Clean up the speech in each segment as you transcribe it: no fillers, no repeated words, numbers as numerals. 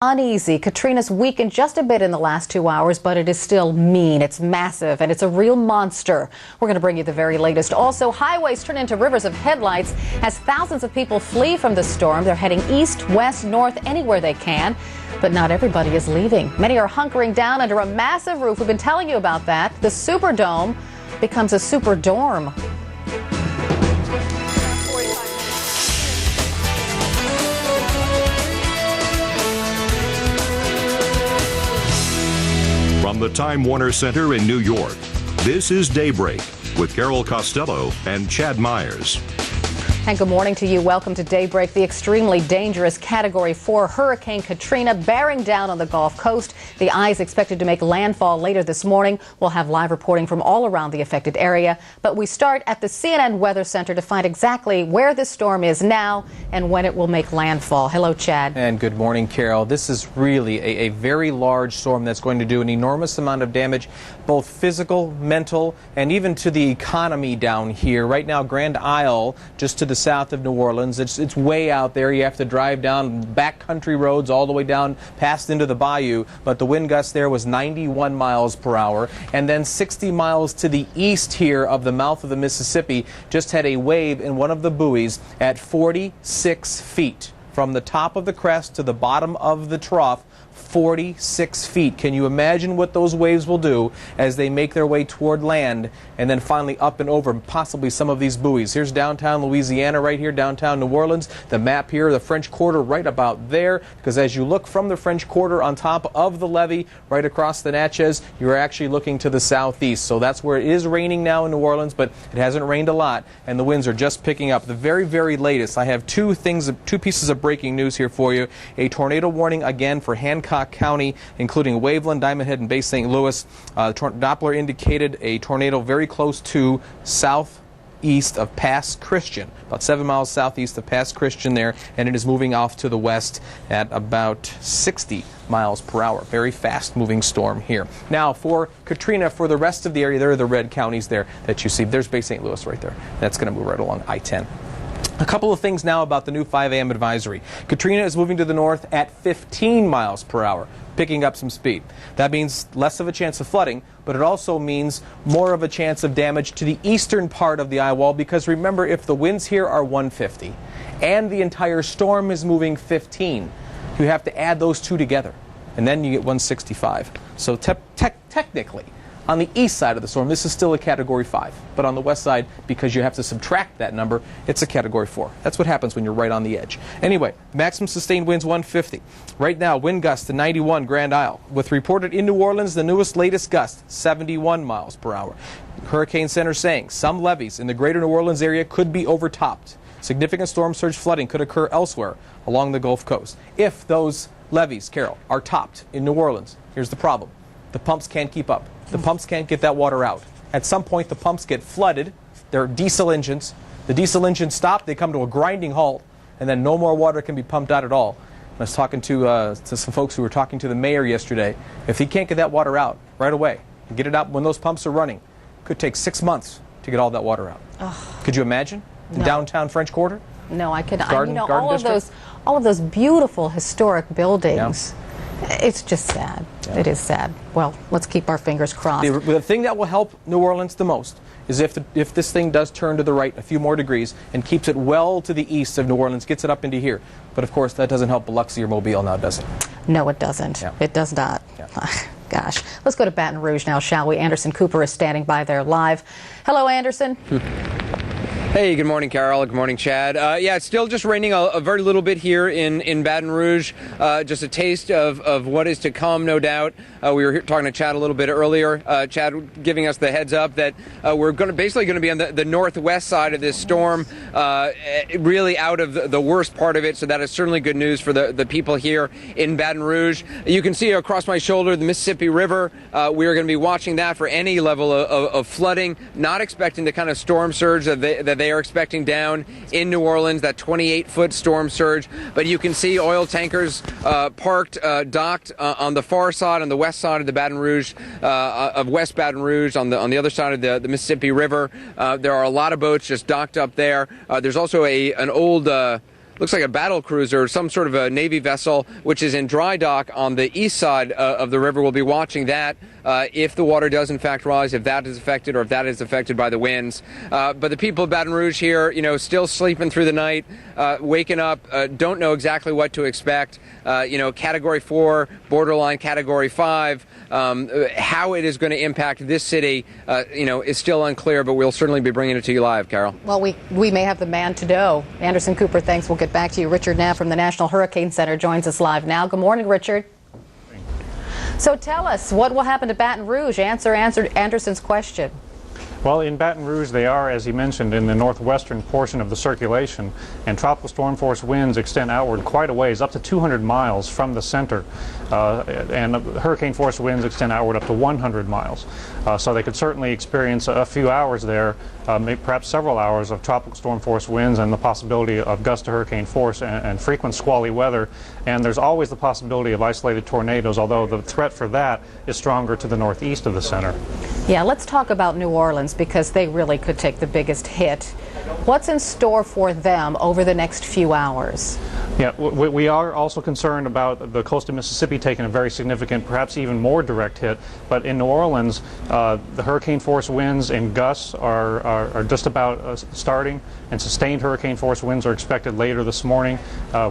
uneasy. Katrina's weakened just a bit in the last 2 hours, but it is still mean. It's massive, and it's a real monster. We're going to bring you the very latest. Also, highways turn into rivers of headlights as thousands of people flee from the storm. They're heading east, west, north, anywhere they can. But not everybody is leaving. Many are hunkering down under a massive roof. We've been telling you about that. The Superdome becomes a super dorm. From the Time Warner Center in New York, this is Daybreak with Carol Costello and Chad Myers. And good morning to you. Welcome to Daybreak. The extremely dangerous Category 4 Hurricane Katrina bearing down on the Gulf Coast. The eye is expected to make landfall later this morning. We'll have live reporting from all around the affected area. But we start at the CNN Weather Center to find exactly where this storm is now and when it will make landfall. Hello, Chad. And good morning, Carol. This is really a very large storm that's going to do an enormous amount of damage, both physical, mental, and even to the economy down here. Right now, Grand Isle, just to the south of New Orleans. It's way out there. You have to drive down backcountry roads all the way down past into the bayou, but the wind gust there was 91 miles per hour. And then 60 miles to the east here of the mouth of the Mississippi just had a wave in one of the buoys at 46 feet. From the top of the crest to the bottom of the trough, 46 feet. Can you imagine what those waves will do as they make their way toward land and then finally up and over possibly some of these buoys? Here's downtown Louisiana right here, downtown New Orleans. The map here, the French Quarter right about there, because as you look from the French Quarter on top of the levee right across the Natchez, you're actually looking to the southeast. So that's where it is raining now in New Orleans, but it hasn't rained a lot, and the winds are just picking up. The very, very latest, I have two pieces of breaking news here for you. A tornado warning again for Hancock County, including Waveland, Diamond Head, and Bay St. Louis. Doppler indicated a tornado very close to southeast of Pass Christian, about 7 miles southeast of Pass Christian there, and it is moving off to the west at about 60 miles per hour. Very fast-moving storm here. Now, for Katrina, for the rest of the area, there are the red counties there that you see. There's Bay St. Louis right there. That's going to move right along I-10. A couple of things now about the new 5 a.m. advisory. Katrina is moving to the north at 15 miles per hour, picking up some speed. That means less of a chance of flooding, but it also means more of a chance of damage to the eastern part of the eye wall, because remember, if the winds here are 150 and the entire storm is moving 15, you have to add those two together, and then you get 165. So technically, on the east side of the storm, this is still a Category 5. But on the west side, because you have to subtract that number, it's a Category 4. That's what happens when you're right on the edge. Anyway, maximum sustained winds 150. Right now, wind gusts to 91 Grand Isle. With reported in New Orleans, the latest gust, 71 miles per hour. Hurricane Center saying some levees in the greater New Orleans area could be overtopped. Significant storm surge flooding could occur elsewhere along the Gulf Coast. If those levees, Carol, are topped in New Orleans, here's the problem. The pumps can't keep up. The pumps can't get that water out. At some point, the pumps get flooded. They're diesel engines. The diesel engines stop. They come to a grinding halt, and then no more water can be pumped out at all. I was talking to some folks who were talking to the mayor yesterday. If he can't get that water out right away and get it out when those pumps are running, it could take 6 months to get all that water out. Oh. Could you imagine the downtown French Quarter? No, I could. Garden all of those beautiful historic buildings. Yeah. It's just sad. Yeah. It is sad. Well, let's keep our fingers crossed. The thing that will help New Orleans the most is if this thing does turn to the right a few more degrees and keeps it well to the east of New Orleans, gets it up into here. But, of course, that doesn't help Biloxi or Mobile now, does it? No, it doesn't. Yeah. It does not. Yeah. Gosh. Let's go to Baton Rouge now, shall we? Anderson Cooper is standing by there live. Hello, Anderson. Hey, good morning, Carol. Good morning, Chad. Yeah, it's still just raining a very little bit here in Baton Rouge. Just a taste of what is to come, no doubt. We were talking to Chad a little bit earlier. Chad giving us the heads up that we're basically going to be on the northwest side of this storm, really out of the worst part of it. So that is certainly good news for the people here in Baton Rouge. You can see across my shoulder the Mississippi River. We are going to be watching that for any level of flooding. Not expecting the kind of storm surge that they are expecting down in New Orleans, that 28-foot storm surge. But you can see oil tankers parked, docked on the far side, on the west side of the Baton Rouge, of West Baton Rouge, on the other side of the Mississippi River. There are a lot of boats just docked up there. There's also an old looks like a battle cruiser, some sort of a Navy vessel, which is in dry dock on the east side of the river. We'll be watching that if the water does in fact rise, if that is affected, or if that is affected by the winds. But the people of Baton Rouge here, still sleeping through the night, waking up, don't know exactly what to expect. Category 4, borderline Category 5. How it is going to impact this city, is still unclear, but we'll certainly be bringing it to you live, Carol. Well, we may have the man to know. Anderson Cooper, thanks. We'll get back to you. Richard Knapp from the National Hurricane Center joins us live now. Good morning, Richard. So tell us, what will happen to Baton Rouge? Answer Anderson's question. Well, in Baton Rouge, they are, as he mentioned, in the northwestern portion of the circulation, and tropical storm force winds extend outward quite a ways, up to 200 miles from the center, and hurricane force winds extend outward up to 100 miles. So they could certainly experience a few hours there, maybe perhaps several hours of tropical storm force winds and the possibility of gust to hurricane force and frequent squally weather. And there's always the possibility of isolated tornadoes, although the threat for that is stronger to the northeast of the center. Yeah, let's talk about New Orleans, because they really could take the biggest hit. What's in store for them over the next few hours? Yeah, we are also concerned about the coast of Mississippi taking a very significant, perhaps even more direct hit. But in New Orleans, the hurricane force winds and gusts are just about starting, and sustained hurricane force winds are expected later this morning,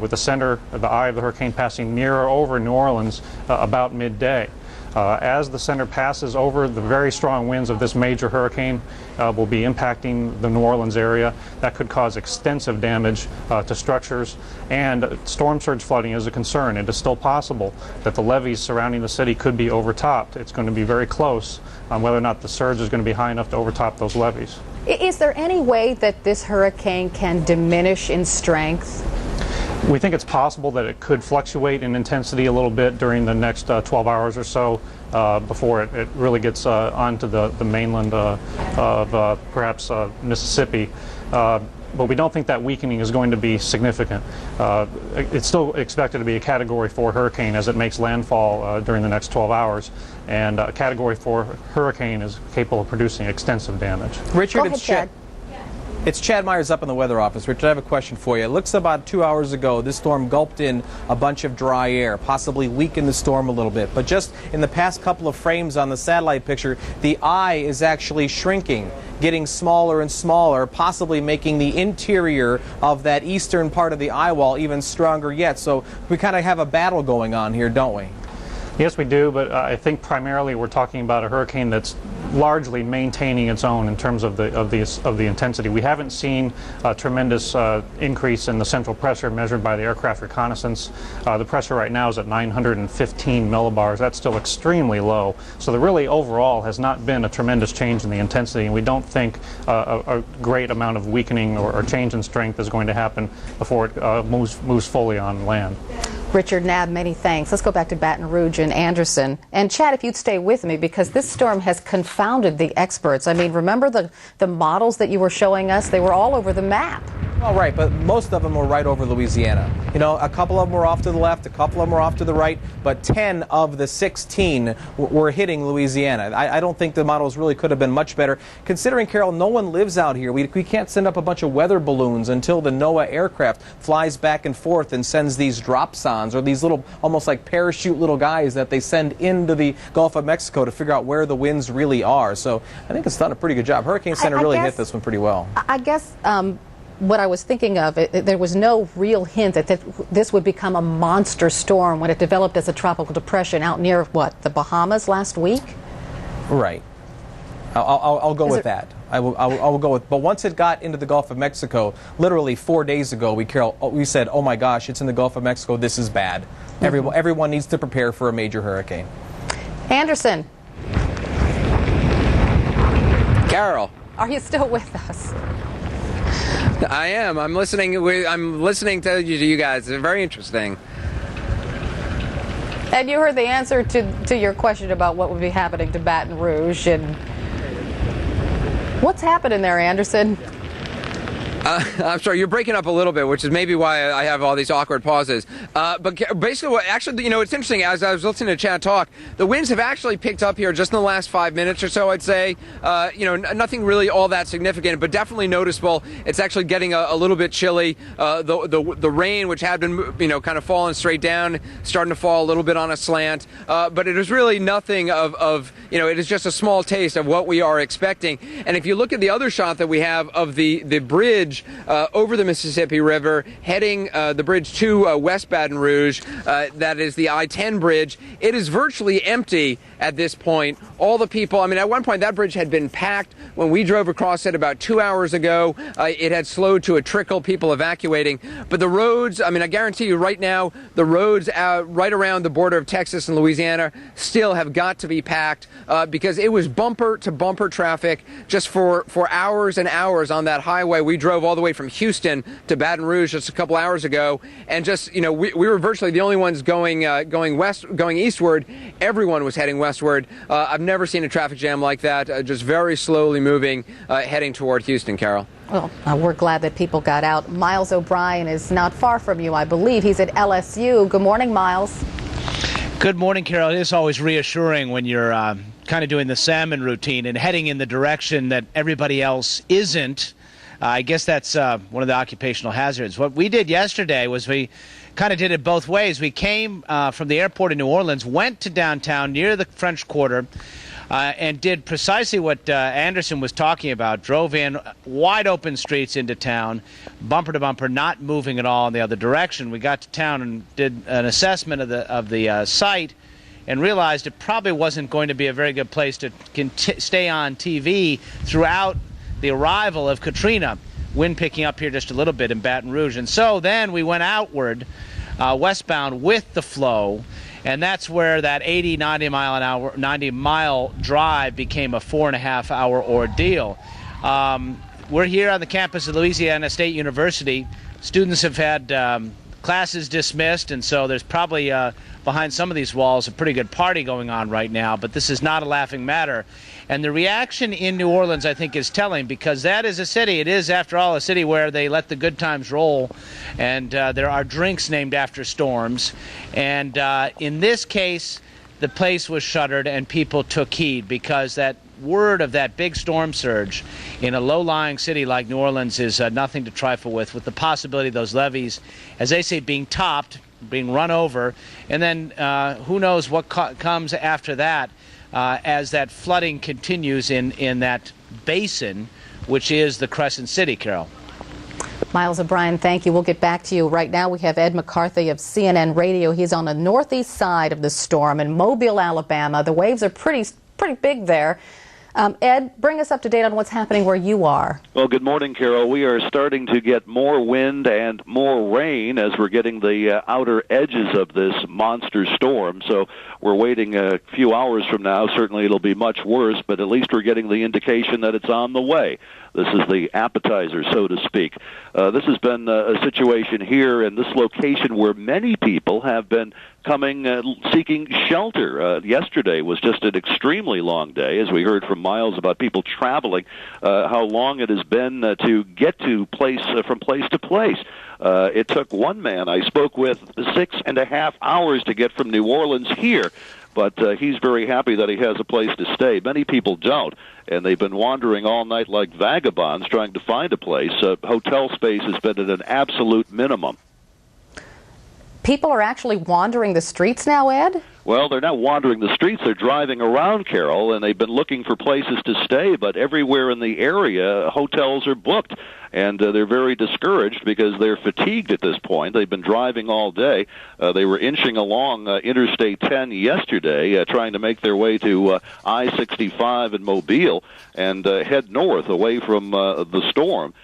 with the eye of the hurricane passing near or over New Orleans about midday. As the center passes over, the very strong winds of this major hurricane will be impacting the New Orleans area. That could cause extensive damage to structures, and storm surge flooding is a concern. It is still possible that the levees surrounding the city could be overtopped. It's going to be very close on whether or not the surge is going to be high enough to overtop those levees. Is there any way that this hurricane can diminish in strength? We think it's possible that it could fluctuate in intensity a little bit during the next 12 hours or so before it really gets onto the mainland of perhaps Mississippi. But we don't think that weakening is going to be significant. It's still expected to be a Category 4 hurricane as it makes landfall during the next 12 hours. And a Category 4 hurricane is capable of producing extensive damage. Richard, Go ahead, Chad. It's Chad Myers up in the weather office. Richard, I have a question for you. It looks about 2 hours ago, this storm gulped in a bunch of dry air, possibly weakened the storm a little bit. But just in the past couple of frames on the satellite picture, the eye is actually shrinking, getting smaller and smaller, possibly making the interior of that eastern part of the eye wall even stronger yet. So we kind of have a battle going on here, don't we? Yes, we do, but I think primarily we're talking about a hurricane that's largely maintaining its own in terms of the intensity. We haven't seen a tremendous increase in the central pressure measured by the aircraft reconnaissance. The pressure right now is at 915 millibars. That's still extremely low. So there really overall has not been a tremendous change in the intensity, and we don't think a great amount of weakening or change in strength is going to happen before it moves fully on land. Richard Knapp, many thanks. Let's go back to Baton Rouge and Anderson. And Chad, if you'd stay with me, because this storm has confounded the experts. I mean, remember the models that you were showing us? They were all over the map. All right, but most of them were right over Louisiana. You know, a couple of them were off to the left, a couple of them were off to the right, but 10 of the 16 were hitting Louisiana. I don't think the models really could have been much better. Considering, Carol, no one lives out here. We can't send up a bunch of weather balloons until the NOAA aircraft flies back and forth and sends these drop-sons, or these little, almost like parachute little guys that they send into the Gulf of Mexico to figure out where the winds really are. So I think it's done a pretty good job. Hurricane Center really hit this one pretty well. I guess what I was thinking of, there was no real hint that this would become a monster storm when it developed as a tropical depression out near, what, the Bahamas last week? Right. I'll go with that. I will go with. But once it got into the Gulf of Mexico, literally 4 days ago, we said, oh my gosh, it's in the Gulf of Mexico. This is bad. Mm-hmm. Everyone needs to prepare for a major hurricane. Anderson. Carol. Are you still with us? I am. I'm listening to you guys. It's very interesting. And you heard the answer to your question about what would be happening to Baton Rouge. And what's happening there, Anderson? I'm sorry, you're breaking up a little bit, which is maybe why I have all these awkward pauses. But basically, actually, it's interesting. As I was listening to Chad talk, the winds have actually picked up here just in the last 5 minutes or so, I'd say. Nothing really all that significant, but definitely noticeable. It's actually getting a little bit chilly. The rain, which had been, kind of falling straight down, starting to fall a little bit on a slant. But it is really nothing of it is just a small taste of what we are expecting. And if you look at the other shot that we have of the bridge over the Mississippi River, heading the bridge to West Baton Rouge, that is the I-10 bridge, it is virtually empty at this point. All the people, at one point that bridge had been packed when we drove across it about 2 hours ago. It had slowed to a trickle, people evacuating. But the roads, I guarantee you right now, the roads right around the border of Texas and Louisiana still have got to be packed because it was bumper to bumper traffic just for hours and hours on that highway. We drove all the way from Houston to Baton Rouge just a couple hours ago, and just, we were virtually the only ones going eastward. Everyone was heading westward. I've never seen a traffic jam like that, just very slowly moving, heading toward Houston, Carol. Well, we're glad that people got out. Miles O'Brien is not far from you, I believe. He's at LSU. Good morning, Miles. Good morning, Carol. It is always reassuring when you're kind of doing the salmon routine and heading in the direction that everybody else isn't. I guess that's one of the occupational hazards. What we did yesterday was we kind of did it both ways. We came from the airport in New Orleans, went to downtown near the French Quarter, and did precisely what Anderson was talking about. Drove in wide open streets into town, bumper to bumper, not moving at all in the other direction. We got to town and did an assessment of the site and realized it probably wasn't going to be a very good place to stay on TV throughout the arrival of Katrina. Wind picking up here just a little bit in Baton Rouge. And so then we went outward, westbound with the flow, and that's where that 90-mile drive became a 4.5-hour ordeal. We're here on the campus of Louisiana State University. Students have had classes dismissed, and so there's probably behind some of these walls a pretty good party going on right now, but this is not a laughing matter. And the reaction in New Orleans, I think, is telling, because that is a city. It is, after all, a city where they let the good times roll, and there are drinks named after storms. And in this case, the place was shuttered and people took heed, because that word of that big storm surge in a low-lying city like New Orleans is nothing to trifle with the possibility of those levees, as they say, being topped, being run over, and then who knows what comes after that as that flooding continues in that basin, which is the Crescent City, Carol. Miles O'Brien, thank you. We'll get back to you. Right now we have Ed McCarthy of CNN Radio. He's on the northeast side of the storm in Mobile, Alabama. The waves are pretty big there. Ed, bring us up to date on what's happening where you are. Well, good morning, Carol. We are starting to get more wind and more rain as we're getting the outer edges of this monster storm. So we're waiting a few hours from now. Certainly it'll be much worse, but at least we're getting the indication that it's on the way. This is the appetizer, so to speak. This has been a situation here in this location where many people have been coming, seeking shelter. Yesterday was just an extremely long day, as we heard from Miles about people traveling, how long it has been to get to from place to place. It took one man I spoke with 6.5 hours to get from New Orleans here. But he's very happy that he has a place to stay. Many people don't, and they've been wandering all night like vagabonds trying to find a place. Hotel space has been at an absolute minimum. People are actually wandering the streets now, Ed? Well, they're not wandering the streets. They're driving around, Carol, and they've been looking for places to stay. But everywhere in the area, hotels are booked, and they're very discouraged because they're fatigued at this point. They've been driving all day. They were inching along Interstate 10 yesterday, trying to make their way to I-65 in Mobile and head north away from the storm.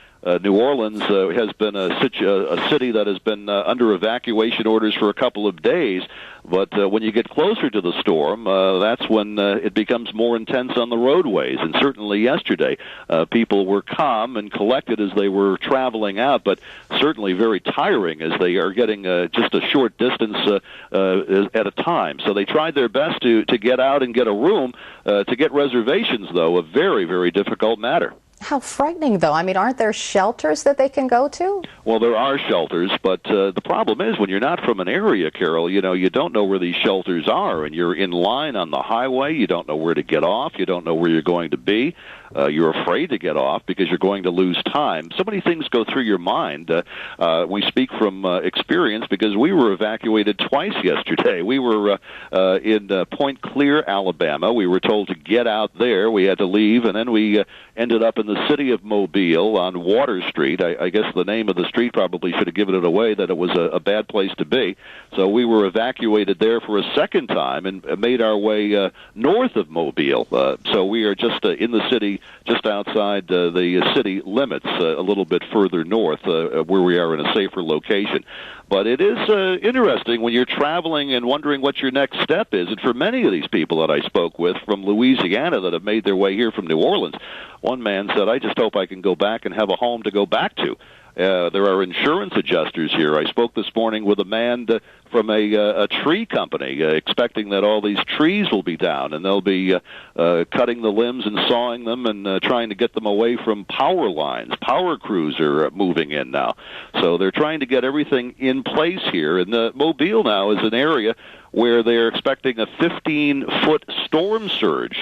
New Orleans has been a city that has been under evacuation orders for a couple of days, but when you get closer to the storm, that's when it becomes more intense on the roadways. And certainly yesterday, people were calm and collected as they were traveling out, but certainly very tiring as they are getting just a short distance at a time. So they tried their best to get out and get a room. To get reservations, though, a very, very difficult matter. How frightening, though. I mean, aren't there shelters that they can go to? Well, there are shelters, but the problem is when you're not from an area, Carol, you don't know where these shelters are, and you're in line on the highway. You don't know where to get off. You don't know where you're going to be. You're afraid to get off because you're going to lose time. So many things go through your mind. We speak from experience because we were evacuated twice yesterday. We were in Point Clear, Alabama. We were told to get out there. We had to leave, and then we ended up in the city of Mobile on Water Street. I guess the name of the street probably should have given it away that it was a bad place to be. So we were evacuated there for a second time and made our way north of Mobile. So we are just in the city, just outside the city limits, a little bit further north, where we are in a safer location. But it is interesting when you're traveling and wondering what your next step is. And for many of these people that I spoke with from Louisiana that have made their way here from New Orleans, one man said, I just hope I can go back and have a home to go back to. There are insurance adjusters here. I spoke this morning with a man from a tree company, expecting that all these trees will be down, and they'll be cutting the limbs and sawing them and trying to get them away from power lines. Power crews are moving in now. So they're trying to get everything in place here. And Mobile now is an area where they're expecting a 15-foot storm surge.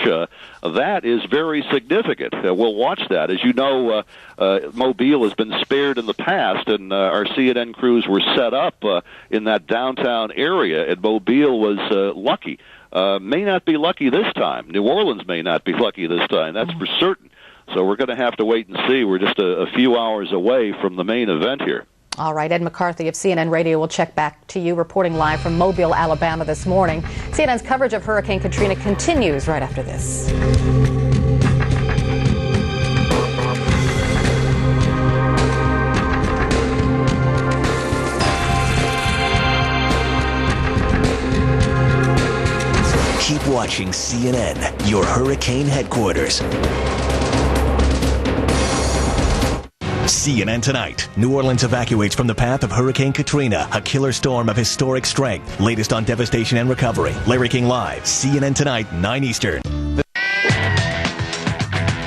That is very significant. We'll watch that. As you know, Mobile has been spared in the past, and our CNN crews were set up in that downtown area, and Mobile was lucky. May not be lucky this time. New Orleans may not be lucky this time. That's for certain. So we're going to have to wait and see. We're just a few hours away from the main event here. All right, Ed McCarthy of CNN Radio will check back to you, reporting live from Mobile, Alabama this morning. CNN's coverage of Hurricane Katrina continues right after this. Keep watching CNN, your hurricane headquarters. CNN Tonight. New Orleans evacuates from the path of Hurricane Katrina, a killer storm of historic strength. Latest on devastation and recovery. Larry King Live. CNN Tonight, 9 Eastern.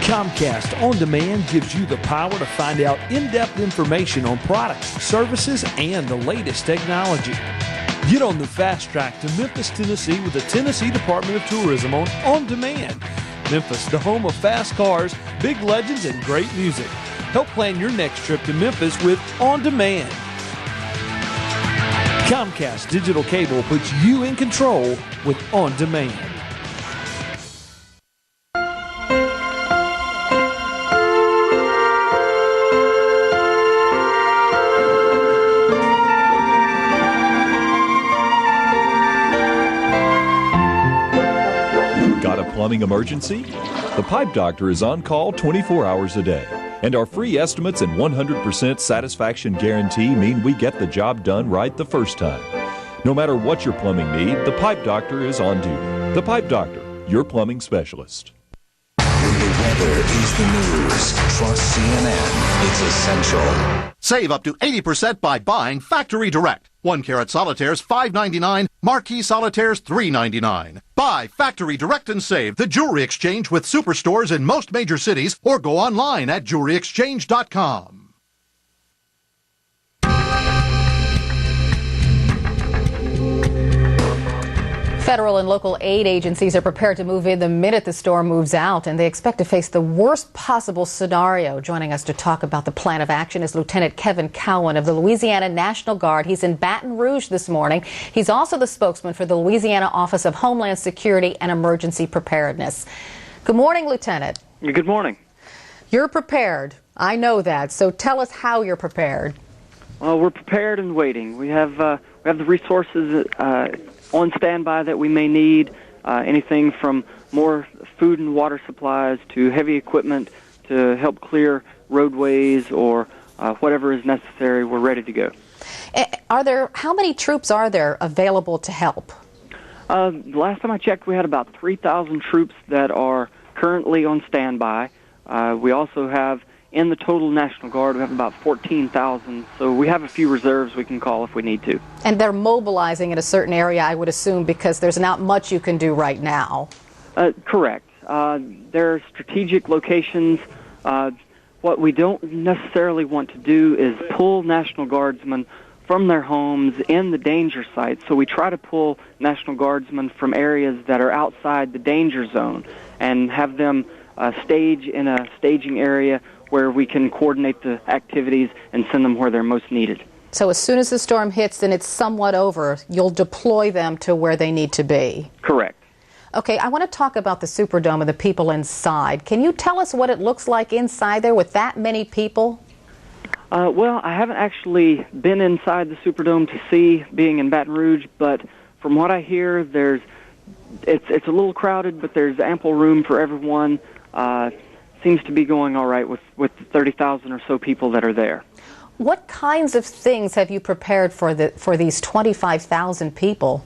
Comcast On Demand gives you the power to find out in-depth information on products, services, and the latest technology. Get on the fast track to Memphis, Tennessee with the Tennessee Department of Tourism on Demand. Memphis, the home of fast cars, big legends, and great music. Help plan your next trip to Memphis with On Demand. Comcast Digital Cable puts you in control with On Demand. Got a plumbing emergency? The Pipe Doctor is on call 24 hours a day. And our free estimates and 100% satisfaction guarantee mean we get the job done right the first time. No matter what your plumbing need, the Pipe Doctor is on duty. The Pipe Doctor, your plumbing specialist. When the weather is the news, trust CNN. It's essential. Save up to 80% by buying Factory Direct. 1 carat solitaires $5.99, marquee solitaires $3.99. Buy Factory Direct and save the Jewelry Exchange with superstores in most major cities, or go online at jewelryexchange.com. Federal and local aid agencies are prepared to move in the minute the storm moves out, and they expect to face the worst possible scenario. Joining us to talk about the plan of action is Lieutenant Kevin Cowan of the Louisiana National Guard. He's in Baton Rouge this morning. He's also the spokesman for the Louisiana Office of Homeland Security and Emergency Preparedness. Good morning, Lieutenant. Good morning. You're prepared. I know that. So tell us how you're prepared. Well, we're prepared and waiting. We have the resources on standby that we may need, anything from more food and water supplies to heavy equipment to help clear roadways or whatever is necessary. We're ready to go. How many troops are there available to help? Last time I checked, we had about 3,000 troops that are currently on standby. We also have, in the total National Guard, we have about 14,000, so we have a few reserves we can call if we need to. And they're mobilizing in a certain area, I would assume, because there's not much you can do right now. Correct. There are strategic locations What we don't necessarily want to do is pull National Guardsmen from their homes in the danger site. So we try to pull National Guardsmen from areas that are outside the danger zone and have them stage in a staging area where we can coordinate the activities and send them where they're most needed. So as soon as the storm hits and it's somewhat over, you'll deploy them to where they need to be? Correct. Okay, I want to talk about the Superdome and the people inside. Can you tell us what it looks like inside there with that many people? Well, I haven't actually been inside the Superdome to see, being in Baton Rouge, but from what I hear, it's a little crowded, but there's ample room for everyone. Seems to be going all right with the 30,000 or so people that are there. What kinds of things have you prepared for these 25,000 people?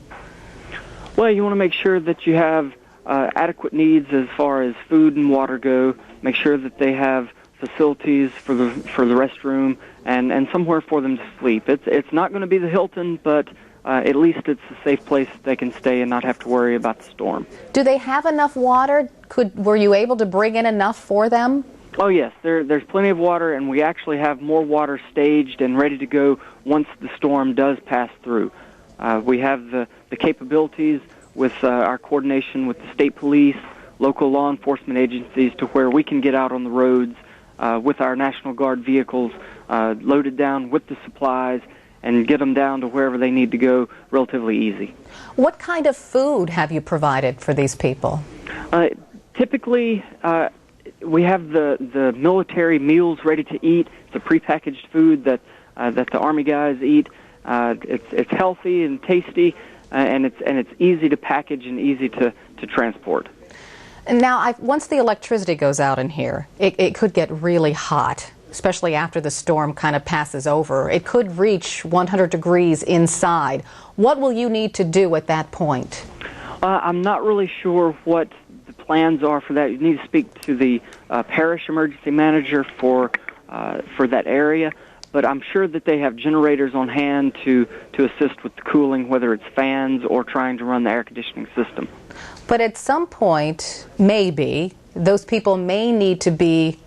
Well, you want to make sure that you have adequate needs as far as food and water go. Make sure that they have facilities for the restroom and somewhere for them to sleep. It's not going to be the Hilton, but at least it's a safe place that they can stay and not have to worry about the storm. Do they have enough water? Were you able to bring in enough for them? Oh yes, there's plenty of water, and we actually have more water staged and ready to go once the storm does pass through. We have the capabilities with our coordination with the state police, local law enforcement agencies, to where we can get out on the roads with our National Guard vehicles loaded down with the supplies and get them down to wherever they need to go relatively easy. What kind of food have you provided for these people? Typically, we have the military meals ready to eat. It's a prepackaged food that the Army guys eat. It's healthy and tasty, and it's easy to package and easy to transport. Now, once the electricity goes out in here, it could get really hot, especially after the storm kind of passes over. It could reach 100 degrees inside. What will you need to do at that point? I'm not really sure what the plans are for that. You need to speak to the parish emergency manager for that area. But I'm sure that they have generators on hand to assist with the cooling, whether it's fans or trying to run the air conditioning system. But at some point, maybe, those people may need to be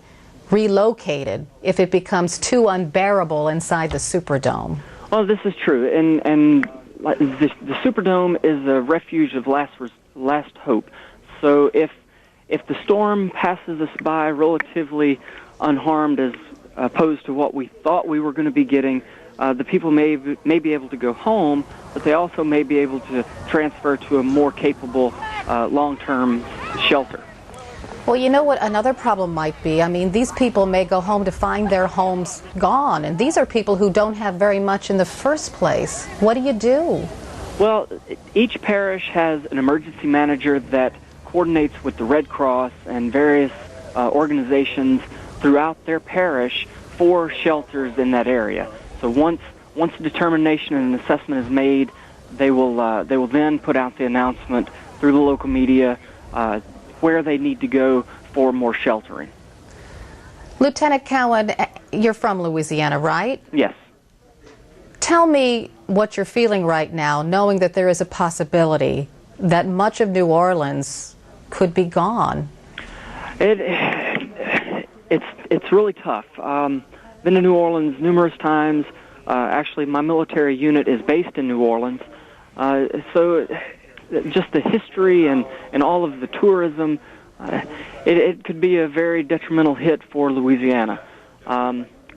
relocated if it becomes too unbearable inside the Superdome. Well, this is true, and the Superdome is a refuge of last hope. So if the storm passes us by relatively unharmed as opposed to what we thought we were going to be getting, the people may be able to go home, but they also may be able to transfer to a more capable long-term shelter. Well, you know what another problem might be? I mean, these people may go home to find their homes gone, and these are people who don't have very much in the first place. What do you do? Well, each parish has an emergency manager that coordinates with the Red Cross and various organizations throughout their parish for shelters in that area. So once a determination and an assessment is made, they will then put out the announcement through the local media where they need to go for more sheltering. Lieutenant Cowan, you're from Louisiana, right? Yes. Tell me what you're feeling right now, knowing that there is a possibility that much of New Orleans could be gone. It's really tough. Been to New Orleans numerous times. Actually, my military unit is based in New Orleans. So just the history and all of the tourism, it could be a very detrimental hit for Louisiana.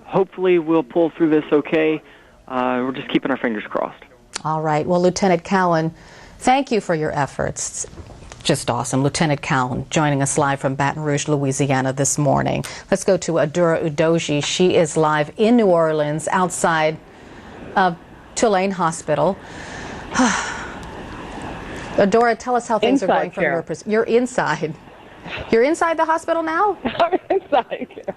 Hopefully we'll pull through this okay. We're just keeping our fingers crossed. All right. Well, Lieutenant Cowan, thank you for your efforts. Just awesome. Lieutenant Cowan joining us live from Baton Rouge, Louisiana this morning. Let's go to Adura Udoji. She is live in New Orleans outside of Tulane Hospital. Adora, tell us how things are going from your perspective. You're inside. You're inside the hospital now? I'm inside.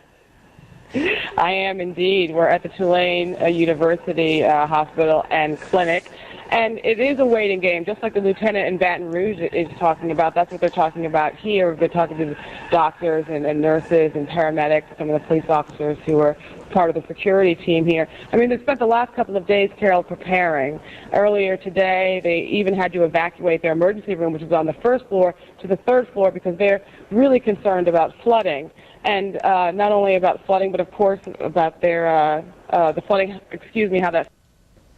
I am indeed. We're at the Tulane University Hospital and Clinic. And it is a waiting game, just like the lieutenant in Baton Rouge is talking about. That's what they're talking about here. They're talking to the doctors and nurses and paramedics, some of the police officers who are part of the security team here. I mean, they spent the last couple of days, Carol, preparing. Earlier today, they even had to evacuate their emergency room, which was on the first floor, to the third floor because they're really concerned about flooding. And not only about flooding, but of course about their the flooding, how that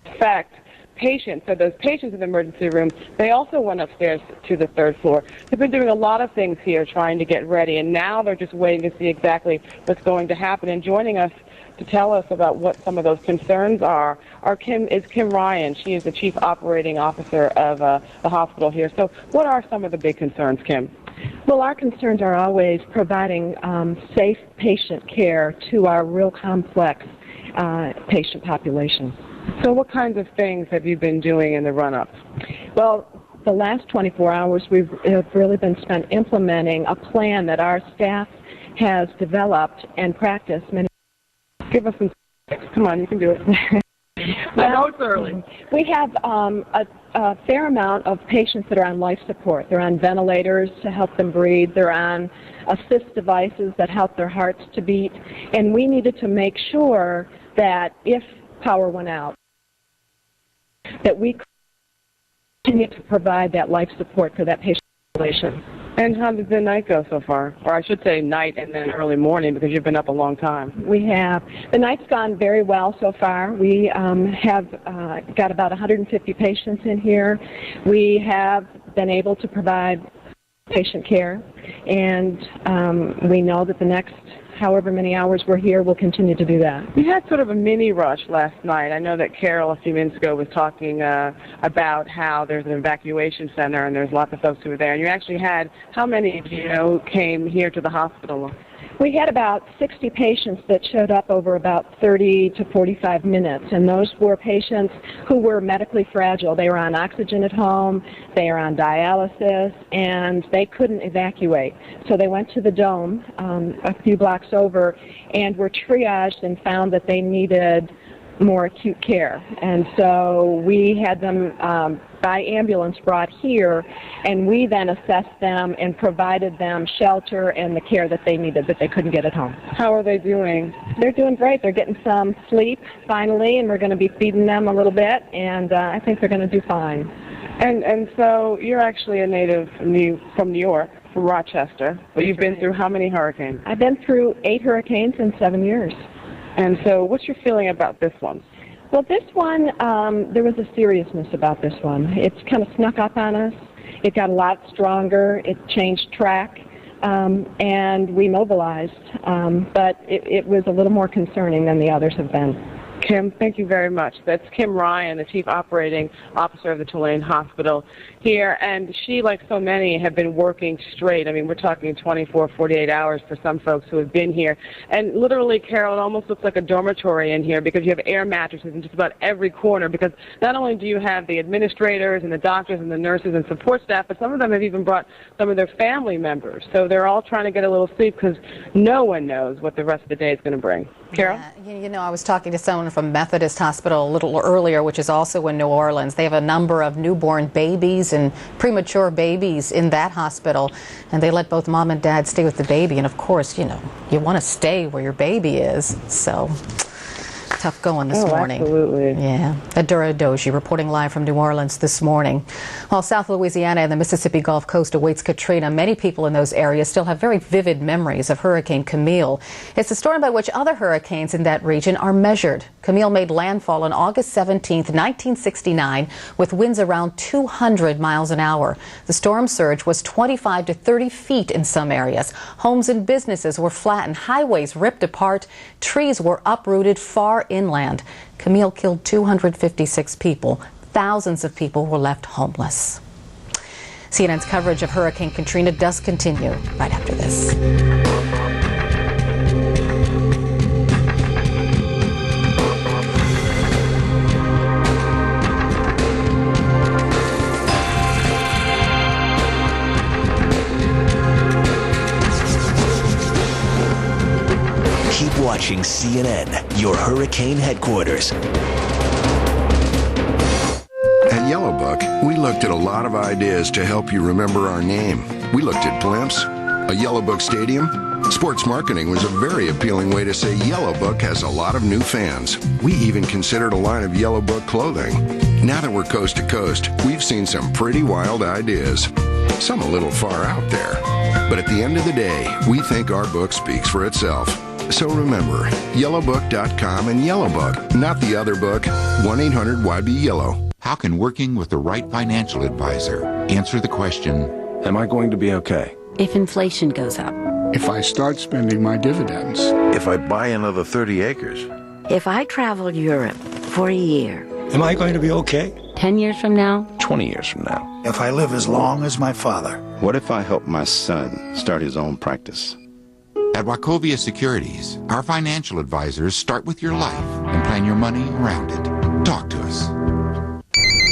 affects patients. So those patients in the emergency room, they also went upstairs to the third floor. They've been doing a lot of things here trying to get ready, and now they're just waiting to see exactly what's going to happen. And joining us to tell us about what some of those concerns are Kim Ryan. She is the Chief Operating Officer of the hospital here. So what are some of the big concerns, Kim? Well, our concerns are always providing safe patient care to our real complex patient population. So what kinds of things have you been doing in the run-up? Well, the last 24 hours we've really been spent implementing a plan that our staff has developed and practiced. Give us some. Come on, you can do it. I know it's early. We have a fair amount of patients that are on life support. They're on ventilators to help them breathe. They're on assist devices that help their hearts to beat. And we needed to make sure that if power went out, that we continue to provide that life support for that patient population. And how did the night go so far? Or I should say night and then early morning, because you've been up a long time. We have. The night's gone very well so far. We have got about 150 patients in here. We have been able to provide patient care, and we know that the next however many hours we're here, we'll continue to do that. We had sort of a mini rush last night. I know that Carol a few minutes ago was talking about how there's an evacuation center and there's lots of folks who were there. And you actually had, how many do you know came here to the hospital? We had about 60 patients that showed up over about 30 to 45 minutes, and those were patients who were medically fragile. They were on oxygen at home, they are on dialysis, and they couldn't evacuate. So they went to the Dome a few blocks over and were triaged and found that they needed more acute care. And so we had them by ambulance brought here, and we then assessed them and provided them shelter and the care that they needed that they couldn't get at home. How are they doing? They're doing great. They're getting some sleep finally, and we're going to be feeding them a little bit, and I think they're going to do fine. And so you're actually a native from New York, from Rochester, but you've been through how many hurricanes? I've been through 8 hurricanes in 7 years. And so what's your feeling about this one? Well, this one, there was a seriousness about this one. It's kind of snuck up on us. It got a lot stronger. It changed track, and we mobilized. But it was a little more concerning than the others have been. Kim, thank you very much. That's Kim Ryan, the Chief Operating Officer of the Tulane Hospital here, and she, like so many, have been working straight. I mean, we're talking 24, 48 hours for some folks who have been here. And literally, Carol, it almost looks like a dormitory in here because you have air mattresses in just about every corner, because not only do you have the administrators and the doctors and the nurses and support staff, but some of them have even brought some of their family members. So they're all trying to get a little sleep because no one knows what the rest of the day is going to bring. Carol? Yeah, you know, I was talking to someone from Methodist Hospital a little earlier, which is also in New Orleans. They have a number of newborn babies and premature babies in that hospital, and they let both mom and dad stay with the baby. And of course, you know, you want to stay where your baby is. So tough going this morning. Absolutely. Yeah. Adura Doji reporting live from New Orleans this morning. While South Louisiana and the Mississippi Gulf Coast awaits Katrina, many people in those areas still have very vivid memories of Hurricane Camille. It's the storm by which other hurricanes in that region are measured. Camille made landfall on August 17, 1969, with winds around 200 miles an hour. The storm surge was 25 to 30 feet in some areas. Homes and businesses were flattened, highways ripped apart, trees were uprooted far inland. Camille killed 256 people. Thousands of people were left homeless. CNN's coverage of Hurricane Katrina does continue right after this. Keep watching CNN, your hurricane headquarters. And looked at a lot of ideas to help you remember our name. We looked at blimps, a Yellow Book stadium. Sports marketing was a very appealing way to say Yellow Book has a lot of new fans. We even considered a line of Yellow Book clothing. Now that we're coast to coast, we've seen some pretty wild ideas. Some a little far out there. But at the end of the day, we think our book speaks for itself. So remember, yellowbook.com and Yellow Book, not the other book, 1-800-YB-YELLOW. How can working with the right financial advisor answer the question, am I going to be okay? If inflation goes up. If I start spending my dividends. If I buy another 30 acres. If I travel Europe for a year. Am I going to be okay? 10 years from now? 20 years from now. If I live as long as my father. What if I help my son start his own practice? At Wachovia Securities, our financial advisors start with your life and plan your money around it. Talk to us.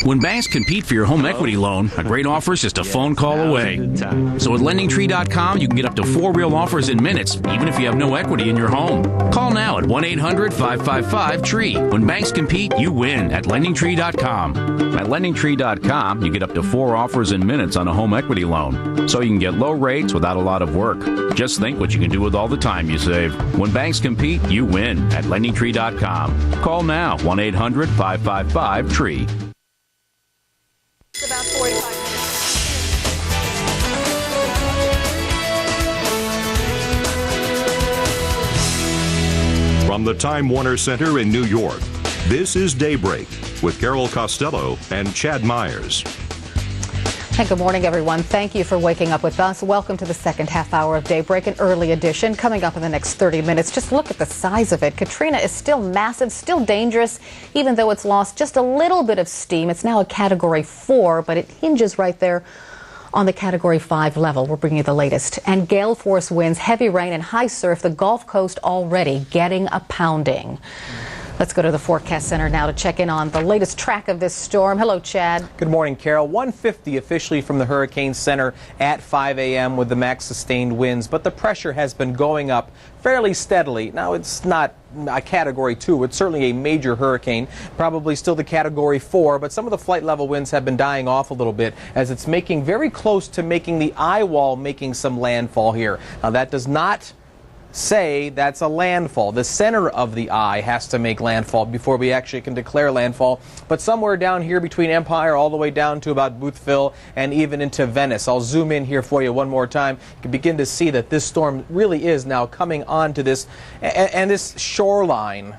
When banks compete for your home equity loan, a great offer is just a phone call away. So at LendingTree.com, you can get up to 4 real offers in minutes, even if you have no equity in your home. Call now at 1-800-555-TREE. When banks compete, you win at LendingTree.com. At LendingTree.com, you get up to 4 offers in minutes on a home equity loan, so you can get low rates without a lot of work. Just think what you can do with all the time you save. When banks compete, you win at LendingTree.com. Call now, 1-800-555-TREE. About 45 minutes. From the Time Warner Center in New York, this is Daybreak with Carol Costello and Chad Myers. And good morning, everyone. Thank you for waking up with us. Welcome to the second half hour of Daybreak, an early edition. Coming up in the next 30 minutes, just look at the size of it. Katrina is still massive, still dangerous, even though it's lost just a little bit of steam. It's now a Category 4, but it hinges right there on the Category 5 level. We're bringing you the latest. And gale force winds, heavy rain, and high surf. The Gulf Coast already getting a pounding. Let's go to the Forecast Center now to check in on the latest track of this storm. Hello, Chad. Good morning, Carol. 150 officially from the Hurricane Center at 5 a.m. with the max sustained winds, but the pressure has been going up fairly steadily. Now, it's not a Category 2. It's certainly a major hurricane, probably still the Category 4, but some of the flight level winds have been dying off a little bit as it's making very close to making the eye wall, making some landfall here. Now, that does not say that's a landfall. The center of the eye has to make landfall before we actually can declare landfall. But somewhere down here between Empire all the way down to about Boothville and even into Venice. I'll zoom in here for you one more time. You can begin to see that this storm really is now coming onto this, and this shoreline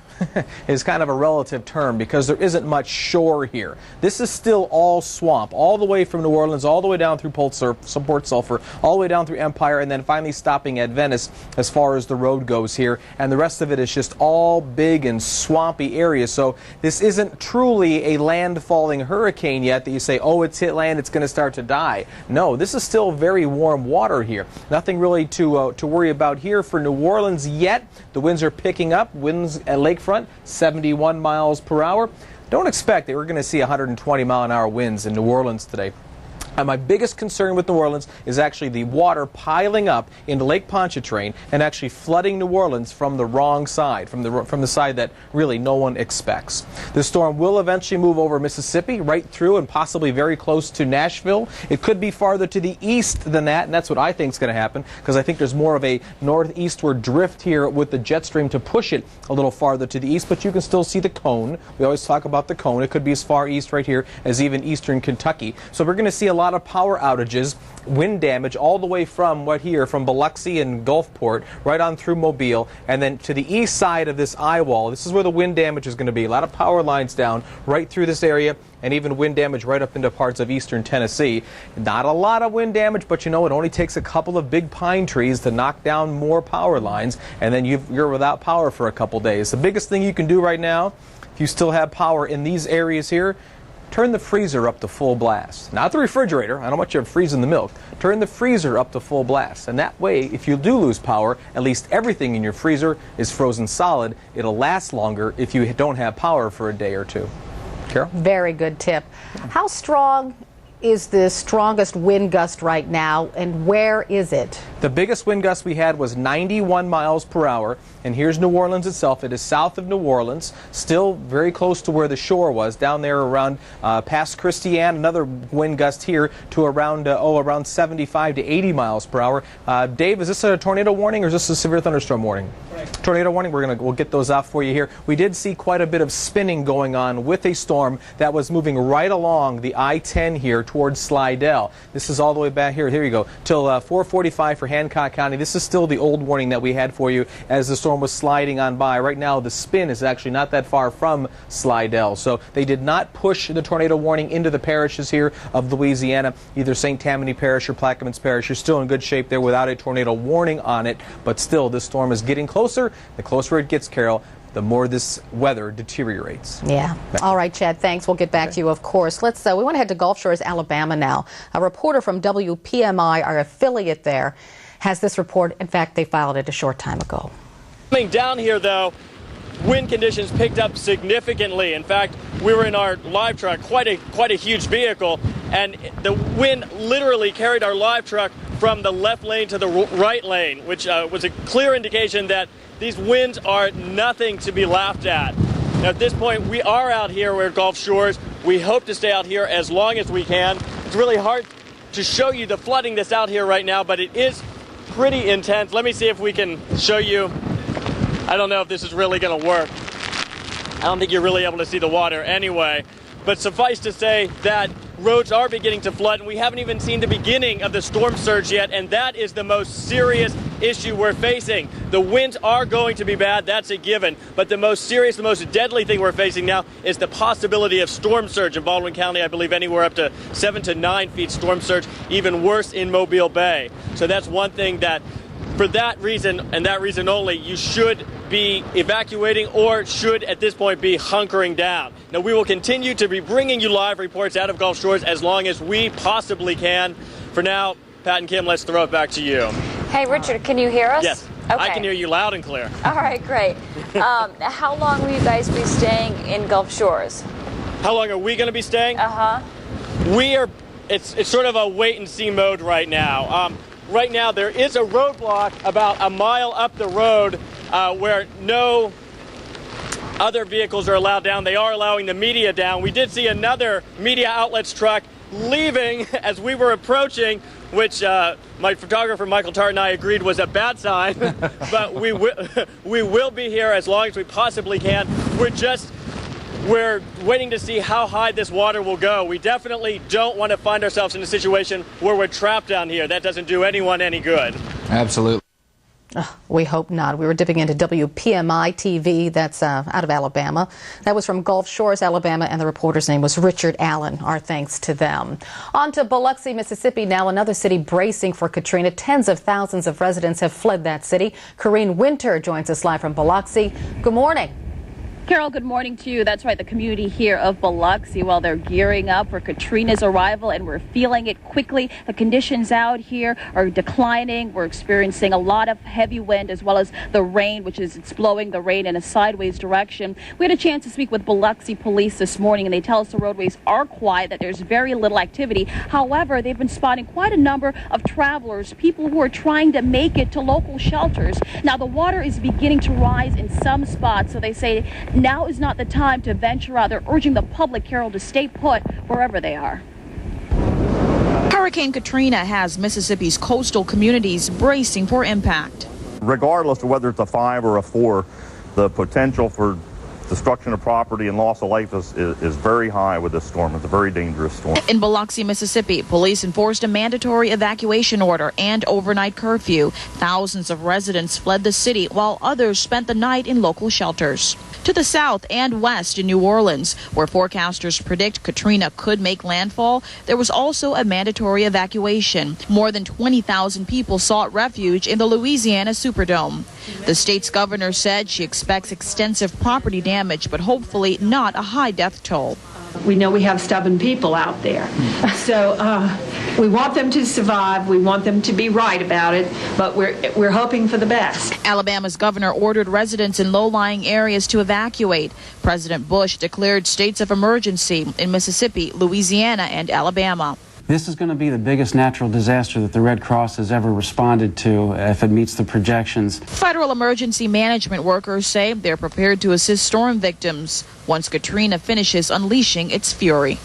is kind of a relative term because there isn't much shore here. This is still all swamp, all the way from New Orleans, all the way down through Port Sulphur, all the way down through Empire, and then finally stopping at Venice as far as the road goes here. And the rest of it is just all big and swampy areas. So this isn't truly a landfalling hurricane yet that you say, oh, it's hit land, it's going to start to die. No, this is still very warm water here. Nothing really to worry about here for New Orleans yet. The winds are picking up. Winds at lakefront, 71 miles per hour. Don't expect that we're going to see 120 mile an hour winds in New Orleans today. And my biggest concern with New Orleans is actually the water piling up into Lake Pontchartrain and actually flooding New Orleans from the wrong side, from the side that really no one expects. The storm will eventually move over Mississippi, right through and possibly very close to Nashville. It could be farther to the east than that, and that's what I think is going to happen because I think there's more of a northeastward drift here with the jet stream to push it a little farther to the east, but you can still see the cone. We always talk about the cone. It could be as far east right here as even eastern Kentucky. So we're going to see a lot of power outages, wind damage all the way from from Biloxi and Gulfport right on through Mobile, and then to the east side of this eye wall. This is where the wind damage is going to be. A lot of power lines down right through this area, and even wind damage right up into parts of eastern Tennessee. Not a lot of wind damage, but you know, it only takes a couple of big pine trees to knock down more power lines, and then you're without power for a couple days. The biggest thing you can do right now, if you still have power in these areas here, turn the freezer up to full blast. Not the refrigerator. I don't want you freezing the milk. Turn the freezer up to full blast. And that way, if you do lose power, at least everything in your freezer is frozen solid. It'll last longer if you don't have power for a day or two. Carol? Very good tip. How strong is the strongest wind gust right now, and where is it? The biggest wind gust we had was 91 miles per hour, and here's New Orleans itself. It is south of New Orleans, still very close to where the shore was, down there around past Christiane. Another wind gust here to around 75 to 80 miles per hour. Dave, is this a tornado warning or is this a severe thunderstorm warning? Tornado warning. We'll get those off for you here. We did see quite a bit of spinning going on with a storm that was moving right along the I-10 here towards Slidell. This is all the way back here. Here you go. Till 4:45 for Hancock County. This is still the old warning that we had for you as the storm was sliding on by. Right now, the spin is actually not that far from Slidell, so they did not push the tornado warning into the parishes here of Louisiana. Either St. Tammany Parish or Plaquemines Parish. You're still in good shape there without a tornado warning on it, but still, this storm is getting closer. The closer it gets, Carol, the more this weather deteriorates. Yeah. All right, Chad, thanks. We'll get back to you, of course. We want to head to Gulf Shores, Alabama now. A reporter from WPMI, our affiliate there, has this report. In fact, they filed it a short time ago. Coming down here, though, wind conditions picked up significantly. In fact, we were in our live truck, quite a huge vehicle, and the wind literally carried our live truck from the left lane to the right lane, which was a clear indication that these winds are nothing to be laughed at. Now, at this point, we are out here. We're at Gulf Shores. We hope to stay out here as long as we can. It's really hard to show you the flooding that's out here right now, but it is pretty intense. Let me see if we can show you. I don't know if this is really going to work. I don't think you're really able to see the water anyway. But suffice to say that roads are beginning to flood, and we haven't even seen the beginning of the storm surge yet, and that is the most serious issue we're facing. The winds are going to be bad, that's a given, but the most serious, the most deadly thing we're facing now is the possibility of storm surge. In Baldwin County, I believe anywhere up to 7 to 9 feet storm surge, even worse in Mobile Bay. So that's one thing that, for that reason and that reason only, you should be evacuating or should at this point be hunkering down. Now, we will continue to be bringing you live reports out of Gulf Shores as long as we possibly can. For now, Pat and Kim, let's throw it back to you. Hey, Richard, can you hear us? Yes, okay. I can hear you loud and clear. All right, great. How long will you guys be staying in Gulf Shores? How long are we going to be staying? We are, it's sort of a wait and see mode right now. Right now, there is a roadblock about a mile up the road where no other vehicles are allowed down. They are allowing the media down. We did see another media outlets truck leaving as we were approaching, which my photographer Michael Tart and I agreed was a bad sign. But we will be here as long as we possibly can. We're waiting to see how high this water will go. We definitely don't want to find ourselves in a situation where we're trapped down here. That doesn't do anyone any good. Absolutely. We hope not. We were dipping into WPMI TV, that's out of Alabama. That was from Gulf Shores, Alabama, and the reporter's name was Richard Allen. Our thanks to them. On to Biloxi, Mississippi now, another city bracing for Katrina. Tens of thousands of residents have fled that city. Corrine Winter joins us live from Biloxi. Good morning. Carol, good morning to you. That's right, the community here of Biloxi, well, they're gearing up for Katrina's arrival, and we're feeling it quickly. The conditions out here are declining. We're experiencing a lot of heavy wind as well as the rain, it's blowing the rain in a sideways direction. We had a chance to speak with Biloxi police this morning, and they tell us the roadways are quiet, that there's very little activity. However, they've been spotting quite a number of travelers, people who are trying to make it to local shelters. Now, the water is beginning to rise in some spots, so they say now is not the time to venture out. They're urging the public, Carol, to stay put wherever they are. Hurricane Katrina has Mississippi's coastal communities bracing for impact. Regardless of whether it's a 5 or a 4, the potential for destruction of property and loss of life is very high with this storm. It's a very dangerous storm. In Biloxi, Mississippi, police enforced a mandatory evacuation order and overnight curfew. Thousands of residents fled the city while others spent the night in local shelters. To the south and west in New Orleans, where forecasters predict Katrina could make landfall, there was also a mandatory evacuation. More than 20,000 people sought refuge in the Louisiana Superdome. The state's governor said she expects extensive property damage, but hopefully not a high death toll. We know we have stubborn people out there. So we want them to survive. We want them to be right about it, but we're hoping for the best. Alabama's governor ordered residents in low-lying areas to evacuate. President Bush declared states of emergency in Mississippi, Louisiana, and Alabama. This is going to be the biggest natural disaster that the Red Cross has ever responded to if it meets the projections. Federal emergency management workers say they're prepared to assist storm victims once Katrina finishes unleashing its fury.